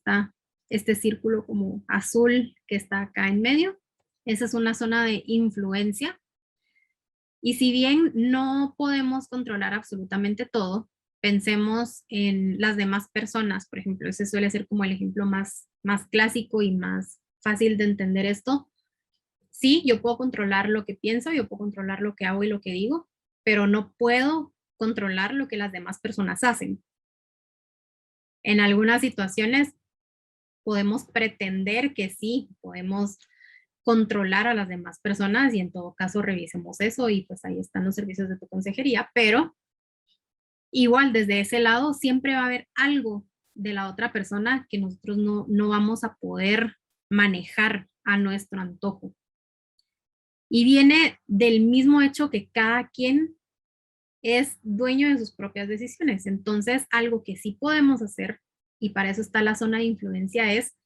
este círculo como azul que está acá en medio. Esa es una zona de influencia. Y si bien no podemos controlar absolutamente todo, pensemos en las demás personas, por ejemplo, ese suele ser como el ejemplo más clásico y más fácil de entender esto. Sí, yo puedo controlar lo que pienso, yo puedo controlar lo que hago y lo que digo, pero no puedo controlar lo que las demás personas hacen. En algunas situaciones podemos pretender que sí, podemos controlar a las demás personas y en todo caso revisemos eso y pues ahí están los servicios de tu consejería, pero igual desde ese lado siempre va a haber algo de la otra persona que nosotros no vamos a poder manejar a nuestro antojo. Y viene del mismo hecho que cada quien es dueño de sus propias decisiones. Entonces, algo que sí podemos hacer, y para eso está la zona de influencia, es,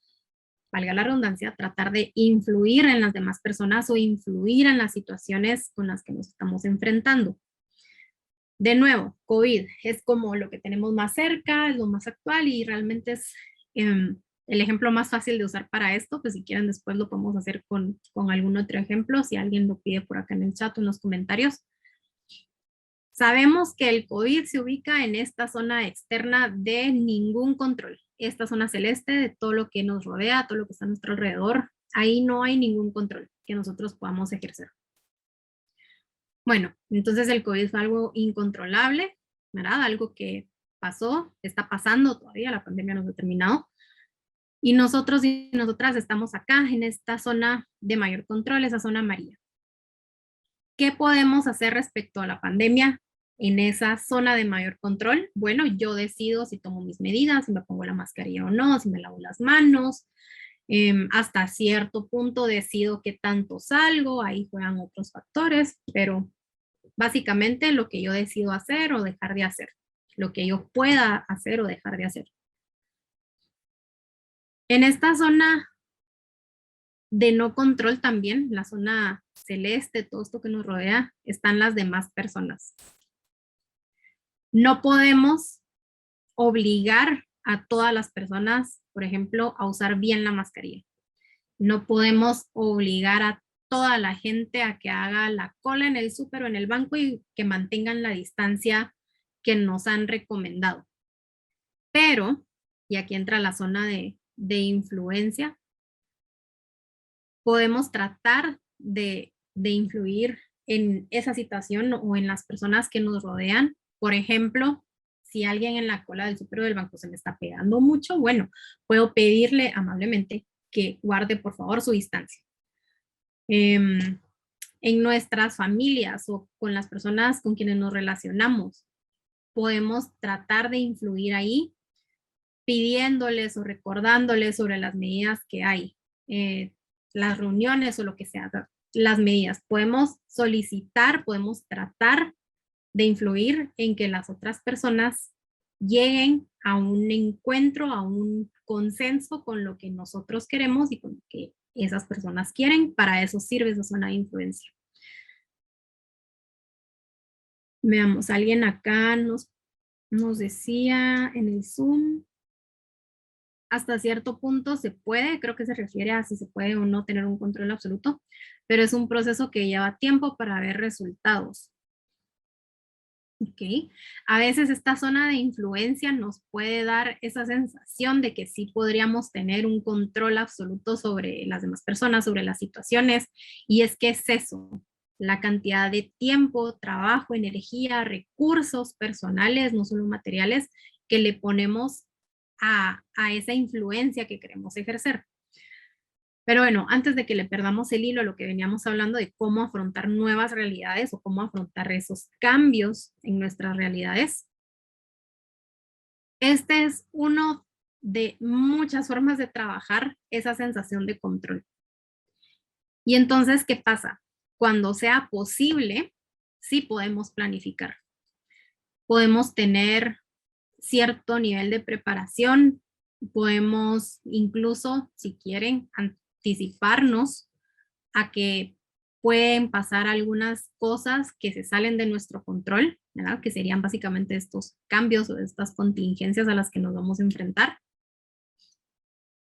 valga la redundancia, tratar de influir en las demás personas o influir en las situaciones con las que nos estamos enfrentando. De nuevo, COVID es como lo que tenemos más cerca, es lo más actual y realmente es el ejemplo más fácil de usar para esto. Pues si quieren después lo podemos hacer con algún otro ejemplo, si alguien lo pide por acá en el chat o en los comentarios. Sabemos que el COVID se ubica en esta zona externa de ningún control. Esta zona celeste de todo lo que nos rodea, todo lo que está a nuestro alrededor, ahí no hay ningún control que nosotros podamos ejercer. Bueno, entonces el COVID fue algo incontrolable, ¿verdad? Algo que pasó, está pasando todavía, la pandemia no ha terminado. Y nosotros y nosotras estamos acá en esta zona de mayor control, esa zona amarilla. ¿Qué podemos hacer respecto a la pandemia en esa zona de mayor control? Bueno, yo decido si tomo mis medidas, si me pongo la mascarilla o no, si me lavo las manos. Hasta cierto punto decido qué tanto salgo, ahí juegan otros factores, pero básicamente lo que yo decido hacer o dejar de hacer, lo que yo pueda hacer o dejar de hacer. En esta zona de no control también, la zona celeste, todo esto que nos rodea, están las demás personas. No podemos obligar a todas las personas, por ejemplo, a usar bien la mascarilla. No podemos obligar a toda la gente a que haga la cola en el súper o en el banco y que mantengan la distancia que nos han recomendado. Pero, y aquí entra la zona de influencia, podemos tratar de influir en esa situación o en las personas que nos rodean. Por ejemplo, si alguien en la cola del súper o del banco se me está pegando mucho, bueno, puedo pedirle amablemente que guarde por favor su distancia. En nuestras familias o con las personas con quienes nos relacionamos, podemos tratar de influir ahí pidiéndoles o recordándoles sobre las medidas que hay, las reuniones o lo que sea, las medidas. Podemos solicitar, podemos tratar de influir en que las otras personas lleguen a un encuentro, a un consenso con lo que nosotros queremos y con lo que esas personas quieren. Para eso sirve esa zona de influencia. Veamos, alguien acá nos decía en el Zoom, hasta cierto punto se puede, creo que se refiere a si se puede o no tener un control absoluto, pero es un proceso que lleva tiempo para ver resultados. Ok, a veces esta zona de influencia nos puede dar esa sensación de que sí podríamos tener un control absoluto sobre las demás personas, sobre las situaciones, y es que es eso, la cantidad de tiempo, trabajo, energía, recursos personales, no solo materiales, que le ponemos a esa influencia que queremos ejercer. Pero bueno, antes de que le perdamos el hilo a lo que veníamos hablando de cómo afrontar nuevas realidades o cómo afrontar esos cambios en nuestras realidades, este es uno de muchas formas de trabajar esa sensación de control. Y entonces, ¿qué pasa? Cuando sea posible, sí podemos planificar. Podemos tener cierto nivel de preparación, podemos incluso, si quieren, anticiparnos a que pueden pasar algunas cosas que se salen de nuestro control, ¿verdad? Que serían básicamente estos cambios o estas contingencias a las que nos vamos a enfrentar.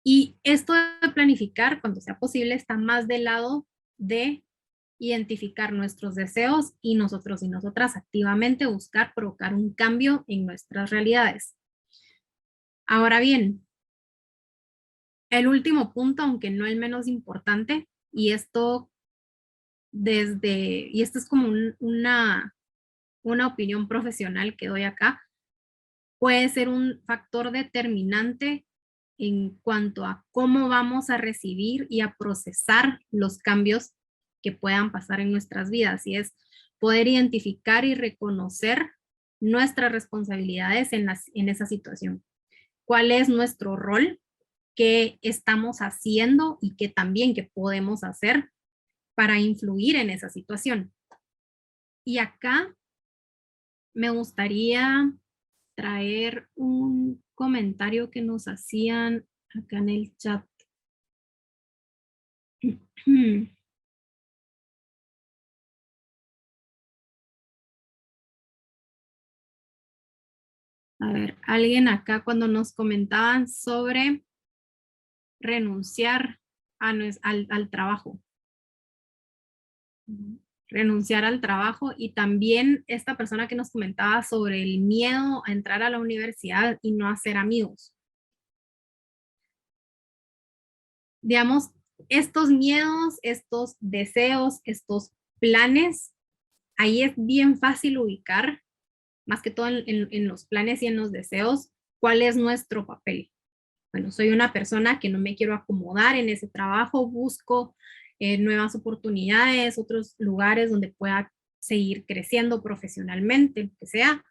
Y esto de planificar, cuando sea posible, está más del lado de identificar nuestros deseos y nosotros y nosotras activamente buscar provocar un cambio en nuestras realidades. Ahora bien, el último punto, aunque no el menos importante, y esto y esto es como una opinión profesional que doy acá, puede ser un factor determinante en cuanto a cómo vamos a recibir y a procesar los cambios que puedan pasar en nuestras vidas, y es poder identificar y reconocer nuestras responsabilidades en esa situación. ¿Cuál es nuestro rol? ¿Qué estamos haciendo y qué también que podemos hacer para influir en esa situación? Y acá me gustaría traer un comentario que nos hacían acá en el chat. A ver, alguien acá cuando nos comentaban sobre renunciar al trabajo. Renunciar al trabajo y también esta persona que nos comentaba sobre el miedo a entrar a la universidad y no hacer amigos. Digamos, estos miedos, estos deseos, estos planes, ahí es bien fácil ubicar, más que todo en los planes y en los deseos, cuál es nuestro papel. Bueno, soy una persona que no me quiero acomodar en ese trabajo, busco nuevas oportunidades, otros lugares donde pueda seguir creciendo profesionalmente, lo que sea,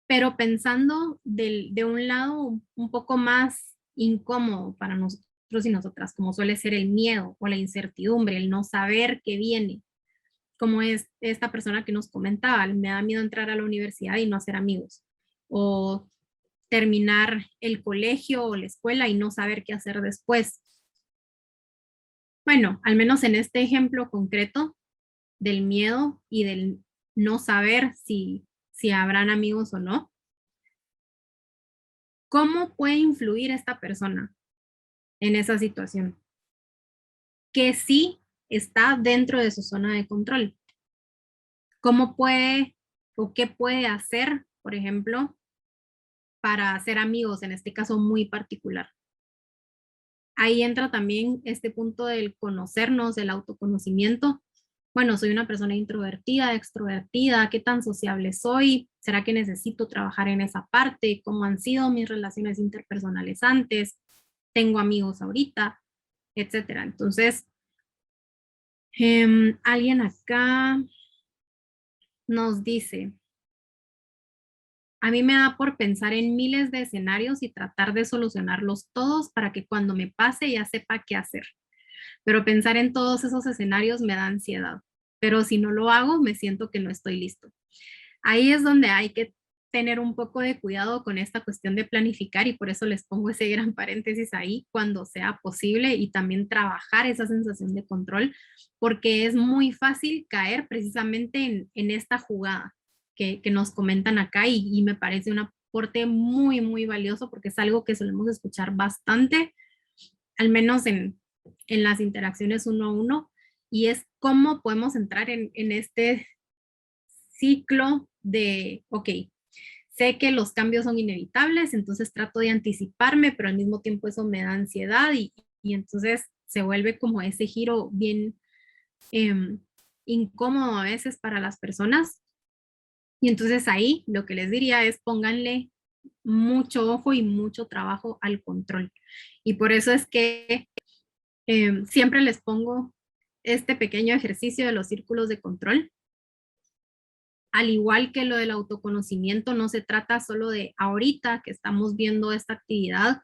pero pensando de un lado un poco más incómodo para nosotros y nosotras, como suele ser el miedo o la incertidumbre, el no saber qué viene, como es esta persona que nos comentaba, me da miedo entrar a la universidad y no hacer amigos, o terminar el colegio o la escuela y no saber qué hacer después. Bueno, al menos en este ejemplo concreto del miedo y del no saber si habrán amigos o no, ¿cómo puede influir esta persona en esa situación? Que sí está dentro de su zona de control. ¿Cómo puede o qué puede hacer, por ejemplo, para hacer amigos, en este caso muy particular? Ahí entra también este punto del conocernos, del autoconocimiento. Bueno, soy una persona introvertida, extrovertida, ¿qué tan sociable soy? ¿Será que necesito trabajar en esa parte? ¿Cómo han sido mis relaciones interpersonales antes? ¿Tengo amigos ahorita? Etcétera. Entonces, alguien acá nos dice, a mí me da por pensar en miles de escenarios y tratar de solucionarlos todos para que cuando me pase ya sepa qué hacer. Pero pensar en todos esos escenarios me da ansiedad. Pero si no lo hago, me siento que no estoy listo. Ahí es donde hay que tener un poco de cuidado con esta cuestión de planificar y por eso les pongo ese gran paréntesis ahí cuando sea posible y también trabajar esa sensación de control porque es muy fácil caer precisamente en esta jugada que nos comentan acá y me parece un aporte muy, muy valioso porque es algo que solemos escuchar bastante, al menos en las interacciones uno a uno, y es cómo podemos entrar en este ciclo de, ok, sé que los cambios son inevitables, entonces trato de anticiparme, pero al mismo tiempo eso me da ansiedad y entonces se vuelve como ese giro bien eh, incómodo a veces para las personas. Y entonces ahí lo que les diría es pónganle mucho ojo y mucho trabajo al control. Y por eso es que siempre les pongo este pequeño ejercicio de los círculos de control. Al igual que lo del autoconocimiento, no se trata solo de ahorita que estamos viendo esta actividad,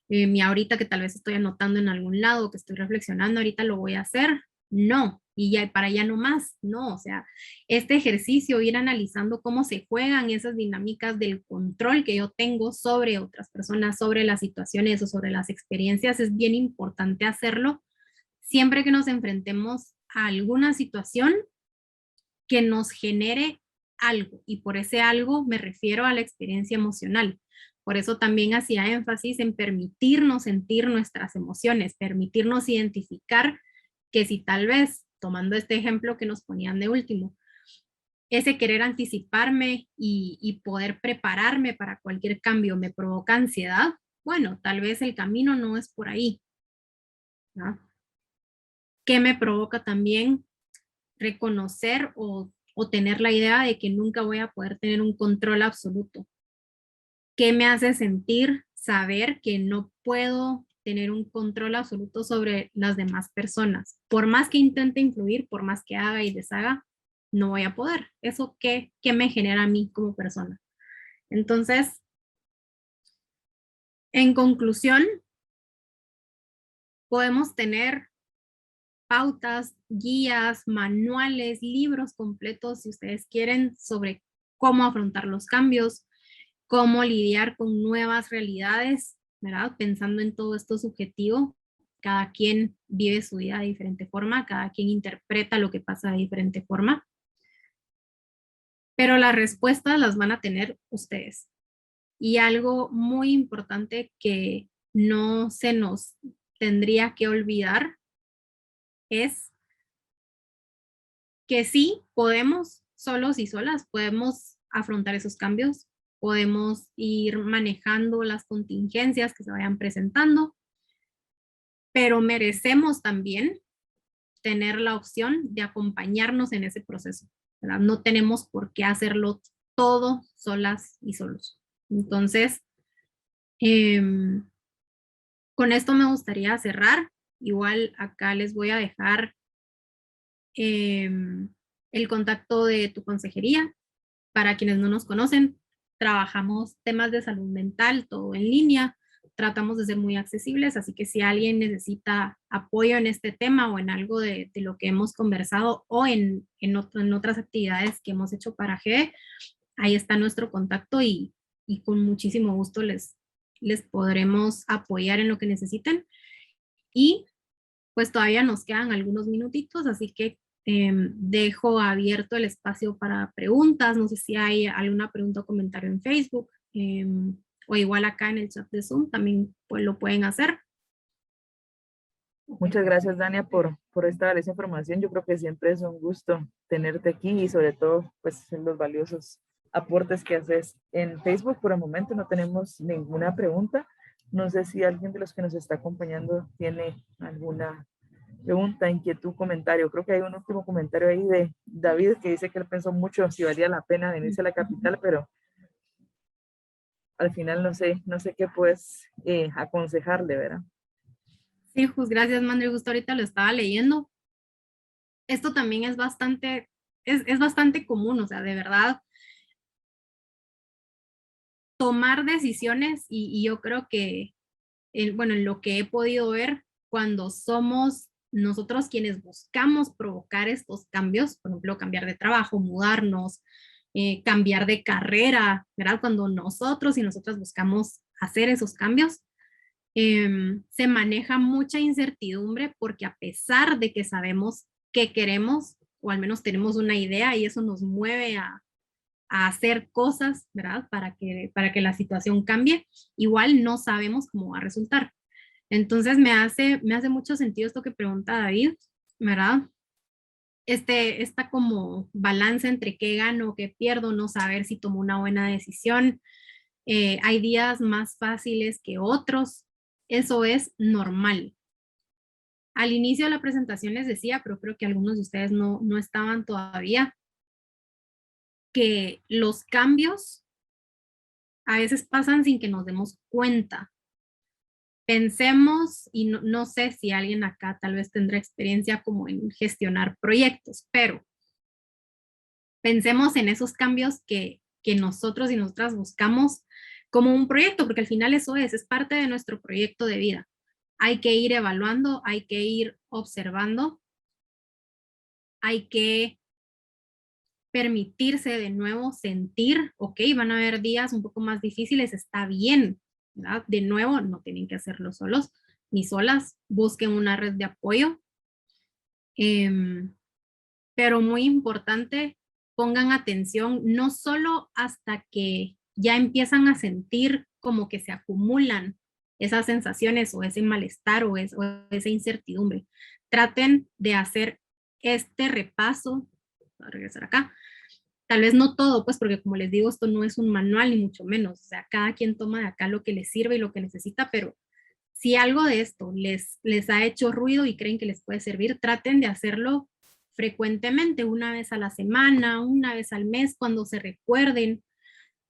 mi ahorita que tal vez estoy anotando en algún lado, que estoy reflexionando, ahorita lo voy a hacer. No, y ya para allá no más, no, o sea, este ejercicio, ir analizando cómo se juegan esas dinámicas del control que yo tengo sobre otras personas, sobre las situaciones o sobre las experiencias, es bien importante hacerlo siempre que nos enfrentemos a alguna situación que nos genere algo, y por ese algo me refiero a la experiencia emocional. Por eso también hacía énfasis en permitirnos sentir nuestras emociones, permitirnos identificar que si tal vez, tomando este ejemplo que nos ponían de último, ese querer anticiparme y poder prepararme para cualquier cambio me provoca ansiedad, bueno, tal vez el camino no es por ahí, ¿no? ¿Qué me provoca también reconocer o tener la idea de que nunca voy a poder tener un control absoluto? ¿Qué me hace sentir saber que no puedo tener un control absoluto sobre las demás personas? Por más que intente influir, por más que haga y deshaga, no voy a poder. ¿Eso qué me genera a mí como persona? Entonces, en conclusión, podemos tener pautas, guías, manuales, libros completos, si ustedes quieren, sobre cómo afrontar los cambios, cómo lidiar con nuevas realidades, ¿verdad? Pensando en todo esto subjetivo, cada quien vive su vida de diferente forma, cada quien interpreta lo que pasa de diferente forma, pero las respuestas las van a tener ustedes. Y algo muy importante que no se nos tendría que olvidar es que sí podemos, solos y solas, podemos afrontar esos cambios, podemos ir manejando las contingencias que se vayan presentando, pero merecemos también tener la opción de acompañarnos en ese proceso, ¿verdad? No tenemos por qué hacerlo todo solas y solos. Entonces, eh, con esto me gustaría cerrar. Igual acá les voy a dejar eh, el contacto de tu consejería. Para quienes no nos conocen, trabajamos temas de salud mental, todo en línea, tratamos de ser muy accesibles, así que si alguien necesita apoyo en este tema o en algo de lo que hemos conversado o en otras actividades que hemos hecho para GE, ahí está nuestro contacto y con muchísimo gusto les podremos apoyar en lo que necesiten. Y pues todavía nos quedan algunos minutitos, así que dejo abierto el espacio para preguntas. No sé si hay alguna pregunta o comentario en Facebook o igual acá en el chat de Zoom también pues lo pueden hacer. Muchas gracias, Dania, por esta valiosa información. Yo creo que siempre es un gusto tenerte aquí y sobre todo, pues, los valiosos aportes que haces. En Facebook, por el momento, no tenemos ninguna pregunta. No sé si alguien de los que nos está acompañando tiene alguna pregunta, inquietud, comentario. Creo que hay un último comentario ahí de David que dice que él pensó mucho si valía la pena venirse a la capital, pero al final no sé qué puedes aconsejarle, ¿verdad? Sí, pues gracias, Mandri, justo ahorita lo estaba leyendo. Esto también es bastante común, o sea, de verdad, tomar decisiones y yo creo que, bueno, en lo que he podido ver, cuando somos nosotros quienes buscamos provocar estos cambios, por ejemplo, cambiar de trabajo, mudarnos, cambiar de carrera, ¿verdad? Cuando nosotros y nosotras buscamos hacer esos cambios, se maneja mucha incertidumbre porque a pesar de que sabemos qué queremos, o al menos tenemos una idea y eso nos mueve a hacer cosas, ¿verdad? Para que la situación cambie, igual no sabemos cómo va a resultar. Entonces me hace mucho sentido esto que pregunta David, ¿verdad? Esta como balance entre qué gano, qué pierdo, no saber si tomo una buena decisión. Hay días más fáciles que otros, eso es normal. Al inicio de la presentación les decía, pero creo que algunos de ustedes no estaban todavía, que los cambios a veces pasan sin que nos demos cuenta. Pensemos, y no sé si alguien acá tal vez tendrá experiencia como en gestionar proyectos, pero pensemos en esos cambios que nosotros y nosotras buscamos como un proyecto, porque al final eso es parte de nuestro proyecto de vida. Hay que ir evaluando, hay que ir observando, hay que permitirse de nuevo sentir, ok, van a haber días un poco más difíciles, está bien, ¿verdad? De nuevo, no tienen que hacerlo solos ni solas, busquen una red de apoyo, pero muy importante, pongan atención no solo hasta que ya empiezan a sentir como que se acumulan esas sensaciones o ese malestar o esa incertidumbre. Traten de hacer este repaso, voy a regresar acá, tal vez no todo, pues porque como les digo, esto no es un manual ni mucho menos, o sea, cada quien toma de acá lo que les sirve y lo que necesita, pero si algo de esto les ha hecho ruido y creen que les puede servir, traten de hacerlo frecuentemente, una vez a la semana, una vez al mes, cuando se recuerden,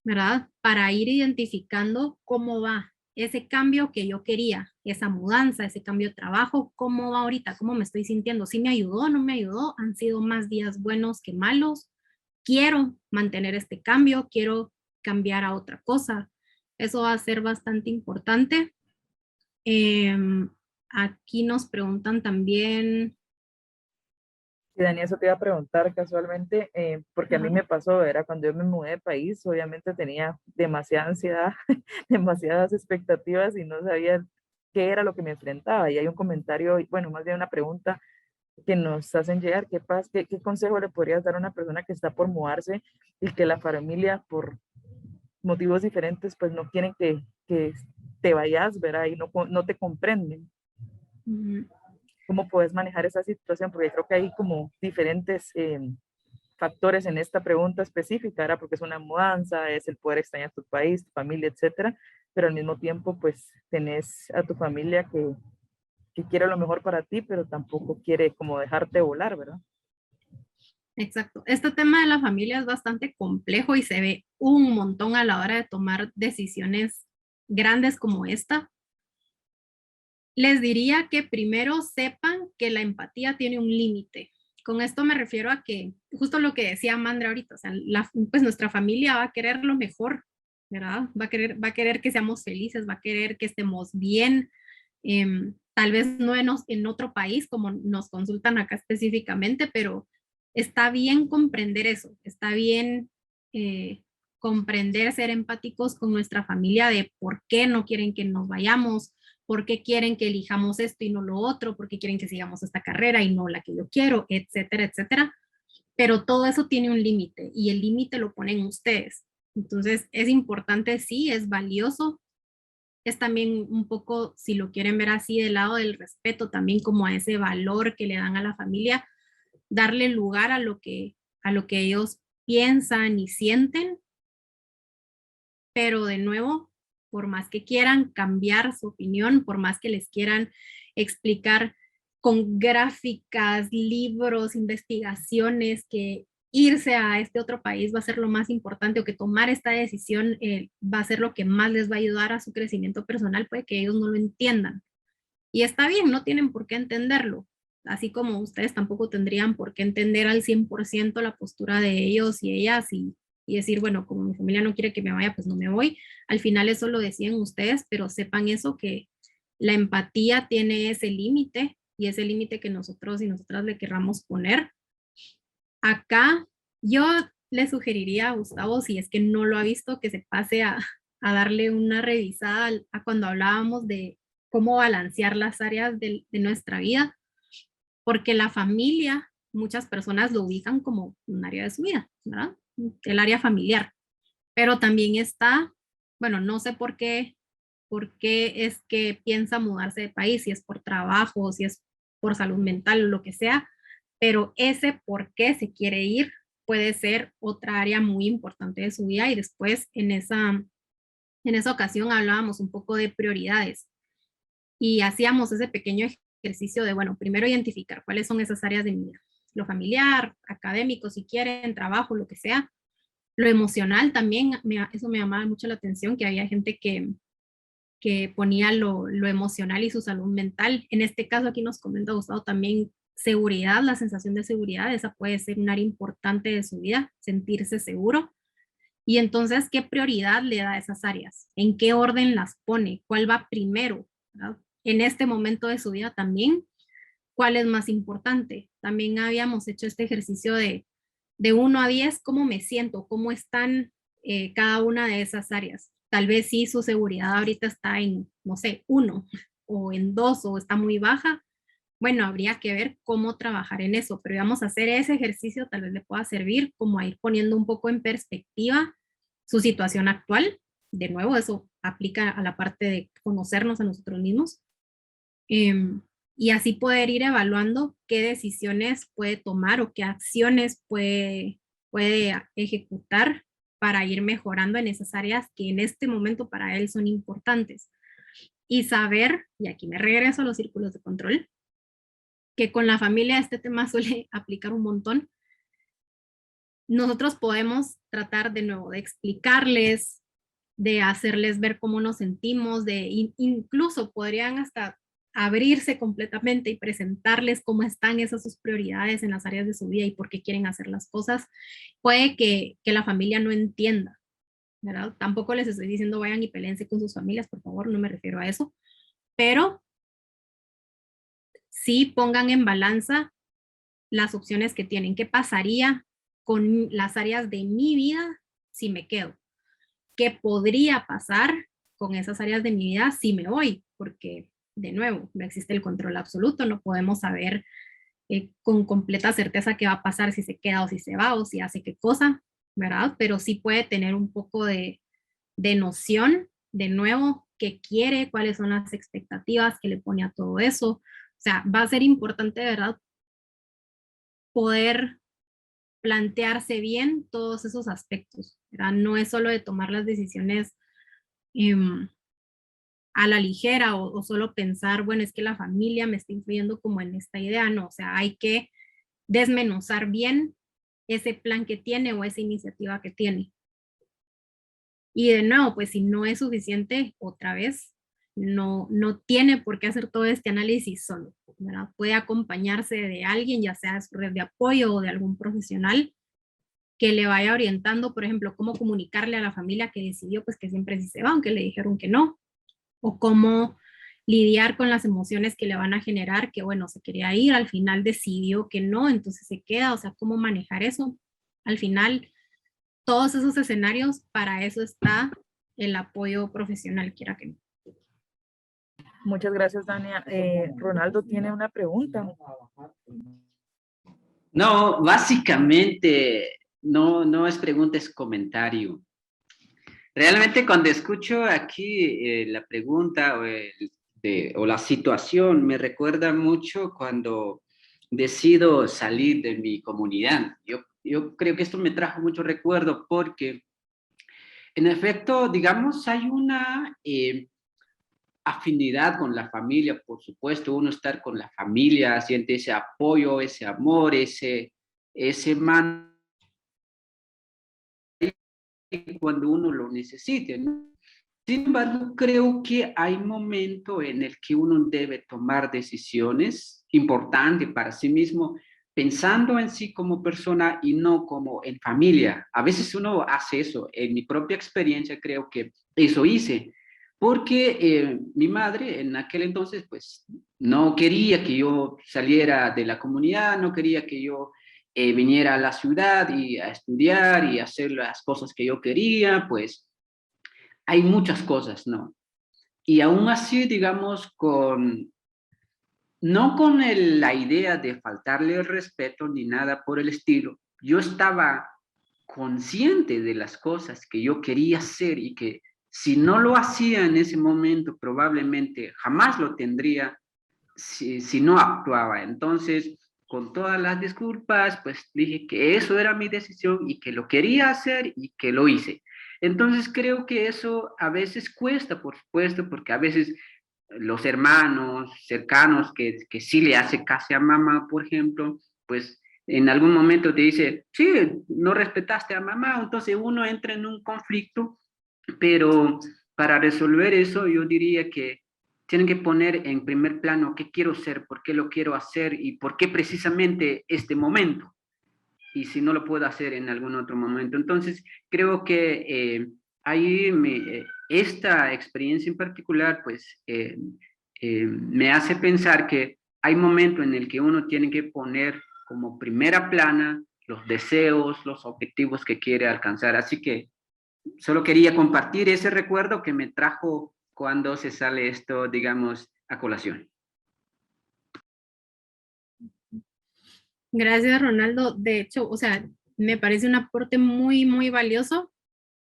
¿verdad? Para ir identificando cómo va ese cambio que yo quería, esa mudanza, ese cambio de trabajo, cómo va ahorita, cómo me estoy sintiendo, si me ayudó, no me ayudó, han sido más días buenos que malos, quiero mantener este cambio, quiero cambiar a otra cosa. Eso va a ser bastante importante. Aquí nos preguntan también. Y Dani, eso te iba a preguntar casualmente, porque a mí Ajá. me pasó, era cuando yo me mudé de país, obviamente tenía demasiada ansiedad, demasiadas expectativas y no sabía qué era lo que me enfrentaba. Y hay un comentario, bueno, más bien una pregunta que nos hacen llegar, ¿qué consejo le podrías dar a una persona que está por mudarse y que la familia, por motivos diferentes, pues no quieren que te vayas, ¿verdad? Y no te comprenden. ¿Cómo puedes manejar esa situación? Porque creo que hay como diferentes factores en esta pregunta específica, ¿verdad? Porque es una mudanza, es el poder extrañar tu país, tu familia, etcétera, pero al mismo tiempo, pues tenés a tu familia que quiere lo mejor para ti, pero tampoco quiere como dejarte volar, ¿verdad? Exacto. Este tema de la familia es bastante complejo y se ve un montón a la hora de tomar decisiones grandes como esta. Les diría que primero sepan que la empatía tiene un límite. Con esto me refiero a que, justo lo que decía Mandra ahorita, o sea, pues nuestra familia va a querer lo mejor, ¿verdad? Va a querer que seamos felices, va a querer que estemos bien, tal vez no en otro país como nos consultan acá específicamente, pero está bien comprender eso, está bien comprender, ser empáticos con nuestra familia de por qué no quieren que nos vayamos, por qué quieren que elijamos esto y no lo otro, por qué quieren que sigamos esta carrera y no la que yo quiero, etcétera, etcétera. Pero todo eso tiene un límite y el límite lo ponen ustedes. Entonces es importante, sí, es valioso. Es también un poco, si lo quieren ver así, del lado del respeto, también como a ese valor que le dan a la familia, darle lugar a lo que ellos piensan y sienten, pero de nuevo, por más que quieran cambiar su opinión, por más que les quieran explicar con gráficas, libros, investigaciones, que irse a este otro país va a ser lo más importante o que tomar esta decisión va a ser lo que más les va a ayudar a su crecimiento personal, puede que ellos no lo entiendan. Y está bien, no tienen por qué entenderlo, así como ustedes tampoco tendrían por qué entender al 100% la postura de ellos y ellas y decir, bueno, como mi familia no quiere que me vaya, pues no me voy. Al final eso lo decían ustedes, pero sepan eso, que la empatía tiene ese límite y ese límite que nosotros y nosotras le querramos poner. Acá yo le sugeriría a Gustavo, si es que no lo ha visto, que se pase a darle una revisada a cuando hablábamos de cómo balancear las áreas de nuestra vida, porque la familia, muchas personas lo ubican como un área de su vida, ¿verdad? El área familiar, pero también está, bueno, no sé por qué es que piensa mudarse de país, si es por trabajo, si es por salud mental o lo que sea, pero ese por qué se quiere ir puede ser otra área muy importante de su vida y después en esa ocasión hablábamos un poco de prioridades y hacíamos ese pequeño ejercicio de, bueno, primero identificar cuáles son esas áreas de mi vida, lo familiar, académico, si quieren, trabajo, lo que sea, lo emocional también, eso me llamaba mucho la atención, que había gente que ponía lo emocional y su salud mental. En este caso aquí nos comenta Gustavo también seguridad, la sensación de seguridad, esa puede ser un área importante de su vida, sentirse seguro. Y entonces, ¿qué prioridad le da a esas áreas? ¿En qué orden las pone? ¿Cuál va primero? ¿Verdad? En este momento de su vida también, ¿cuál es más importante? También habíamos hecho este ejercicio de 1 a 10, ¿cómo me siento? ¿Cómo están cada una de esas áreas? Tal vez sí su seguridad ahorita está en, no sé, 1 o en 2 o está muy baja. Bueno, habría que ver cómo trabajar en eso, pero vamos a hacer ese ejercicio, tal vez le pueda servir como a ir poniendo un poco en perspectiva su situación actual. De nuevo, eso aplica a la parte de conocernos a nosotros mismos. Y así poder ir evaluando qué decisiones puede tomar o qué acciones puede ejecutar para ir mejorando en esas áreas que en este momento para él son importantes. Y saber, y aquí me regreso a los círculos de control, que con la familia este tema suele aplicar un montón. Nosotros podemos tratar de nuevo de explicarles, de hacerles ver cómo nos sentimos, incluso podrían hasta abrirse completamente y presentarles cómo están esas sus prioridades en las áreas de su vida y por qué quieren hacer las cosas. Puede que la familia no entienda, ¿verdad? Tampoco les estoy diciendo vayan y peleense con sus familias, por favor, no me refiero a eso, pero sí pongan en balanza las opciones que tienen. ¿Qué pasaría con las áreas de mi vida si me quedo? ¿Qué podría pasar con esas áreas de mi vida si me voy? Porque, de nuevo, no existe el control absoluto, no podemos saber con completa certeza qué va a pasar si se queda o si se va o si hace qué cosa, ¿verdad? Pero sí puede tener un poco de noción, de nuevo, qué quiere, cuáles son las expectativas que le pone a todo eso. O sea, va a ser importante, ¿verdad?, poder plantearse bien todos esos aspectos, ¿verdad? No es solo de tomar las decisiones a la ligera o solo pensar, bueno, es que la familia me está influyendo como en esta idea, no, o sea, hay que desmenuzar bien ese plan que tiene o esa iniciativa que tiene. Y de nuevo, pues si no es suficiente, otra vez, no tiene por qué hacer todo este análisis solo, ¿verdad? Puede acompañarse de alguien, ya sea de su red de apoyo o de algún profesional que le vaya orientando, por ejemplo, cómo comunicarle a la familia que decidió pues que siempre sí se va, aunque le dijeron que no, o cómo lidiar con las emociones que le van a generar, que bueno, se quería ir, al final decidió que no, entonces se queda, o sea, cómo manejar eso. Al final, todos esos escenarios, para eso está el apoyo profesional, quiera que no. Muchas gracias, Dania. Ronaldo tiene una pregunta. No, básicamente no es pregunta, es comentario. Realmente cuando escucho aquí la pregunta o la situación, me recuerda mucho cuando decido salir de mi comunidad. Yo creo que esto me trajo mucho recuerdo porque, en efecto, digamos, hay una afinidad con la familia, por supuesto, uno estar con la familia, siente ese apoyo, ese amor, ese man cuando uno lo necesite, ¿no? Sin embargo, creo que hay momentos en el que uno debe tomar decisiones importantes para sí mismo, pensando en sí como persona y no como en familia. A veces uno hace eso. En mi propia experiencia creo que eso hice, porque mi madre en aquel entonces pues no quería que yo saliera de la comunidad, no quería que yo viniera a la ciudad y a estudiar y hacer las cosas que yo quería, pues hay muchas cosas, ¿no? Y aún así, digamos, no con la idea de faltarle el respeto ni nada por el estilo, yo estaba consciente de las cosas que yo quería hacer y que si no lo hacía en ese momento, probablemente jamás lo tendría si no actuaba. Entonces, con todas las disculpas, pues dije que eso era mi decisión y que lo quería hacer y que lo hice. Entonces, creo que eso a veces cuesta, por supuesto, porque a veces los hermanos cercanos que sí le hace casi a mamá, por ejemplo, pues en algún momento te dice, sí, no respetaste a mamá, entonces uno entra en un conflicto, pero para resolver eso yo diría que tienen que poner en primer plano qué quiero ser, por qué lo quiero hacer y por qué precisamente este momento. Y si no lo puedo hacer en algún otro momento. Entonces, creo que ahí esta experiencia en particular, pues, me hace pensar que hay momentos en el que uno tiene que poner como primera plana los deseos, los objetivos que quiere alcanzar. Así que solo quería compartir ese recuerdo que me trajo cuando se sale esto, digamos, a colación. Gracias, Ronaldo. De hecho, o sea, me parece un aporte muy, muy valioso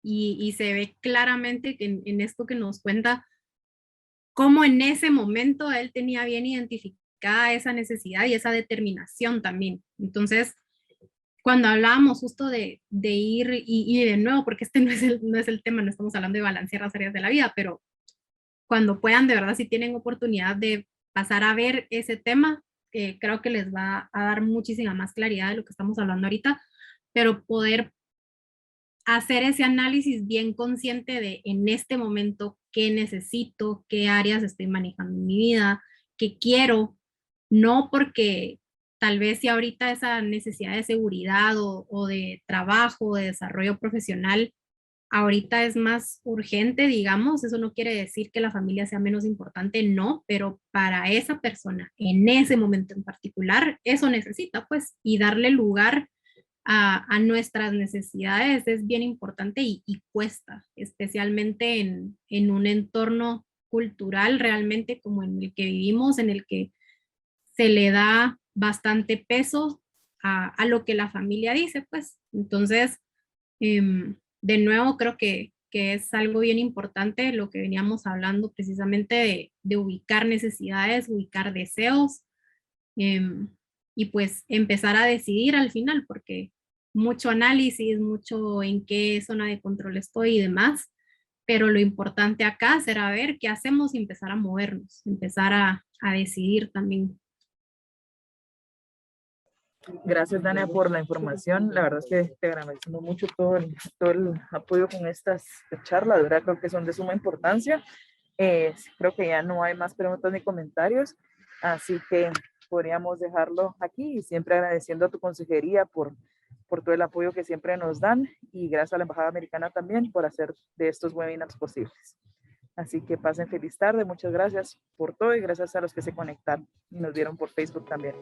y se ve claramente que en esto que nos cuenta, cómo en ese momento él tenía bien identificada esa necesidad y esa determinación también. Entonces, cuando hablábamos justo de ir y de nuevo, porque este no es el tema, no estamos hablando de balancear las áreas de la vida, pero cuando puedan, de verdad, si tienen oportunidad de pasar a ver ese tema, creo que les va a dar muchísima más claridad de lo que estamos hablando ahorita, pero poder hacer ese análisis bien consciente de en este momento qué necesito, qué áreas estoy manejando en mi vida, qué quiero, no porque tal vez si ahorita esa necesidad de seguridad o de trabajo, de desarrollo profesional, ahorita es más urgente, digamos, eso no quiere decir que la familia sea menos importante, no, pero para esa persona, en ese momento en particular, eso necesita, pues, y darle lugar a nuestras necesidades es bien importante y cuesta, especialmente en un entorno cultural realmente como en el que vivimos, en el que se le da bastante peso a lo que la familia dice, pues. Entonces, de nuevo, creo que que es algo bien importante, lo que veníamos hablando precisamente de ubicar necesidades, ubicar deseos, y pues empezar a decidir al final, porque mucho análisis, mucho en qué zona de control estoy y demás, pero lo importante acá será ver qué hacemos y empezar a movernos, empezar a decidir también. Gracias, Dania, por la información. La verdad es que te agradecemos mucho todo el apoyo con estas charlas, ¿verdad? Creo que son de suma importancia. Creo que ya no hay más preguntas ni comentarios, así que podríamos dejarlo aquí y siempre agradeciendo a tu consejería por todo el apoyo que siempre nos dan y gracias a la Embajada Americana también por hacer de estos webinars posibles. Así que pasen feliz tarde, muchas gracias por todo y gracias a los que se conectaron y nos vieron por Facebook también.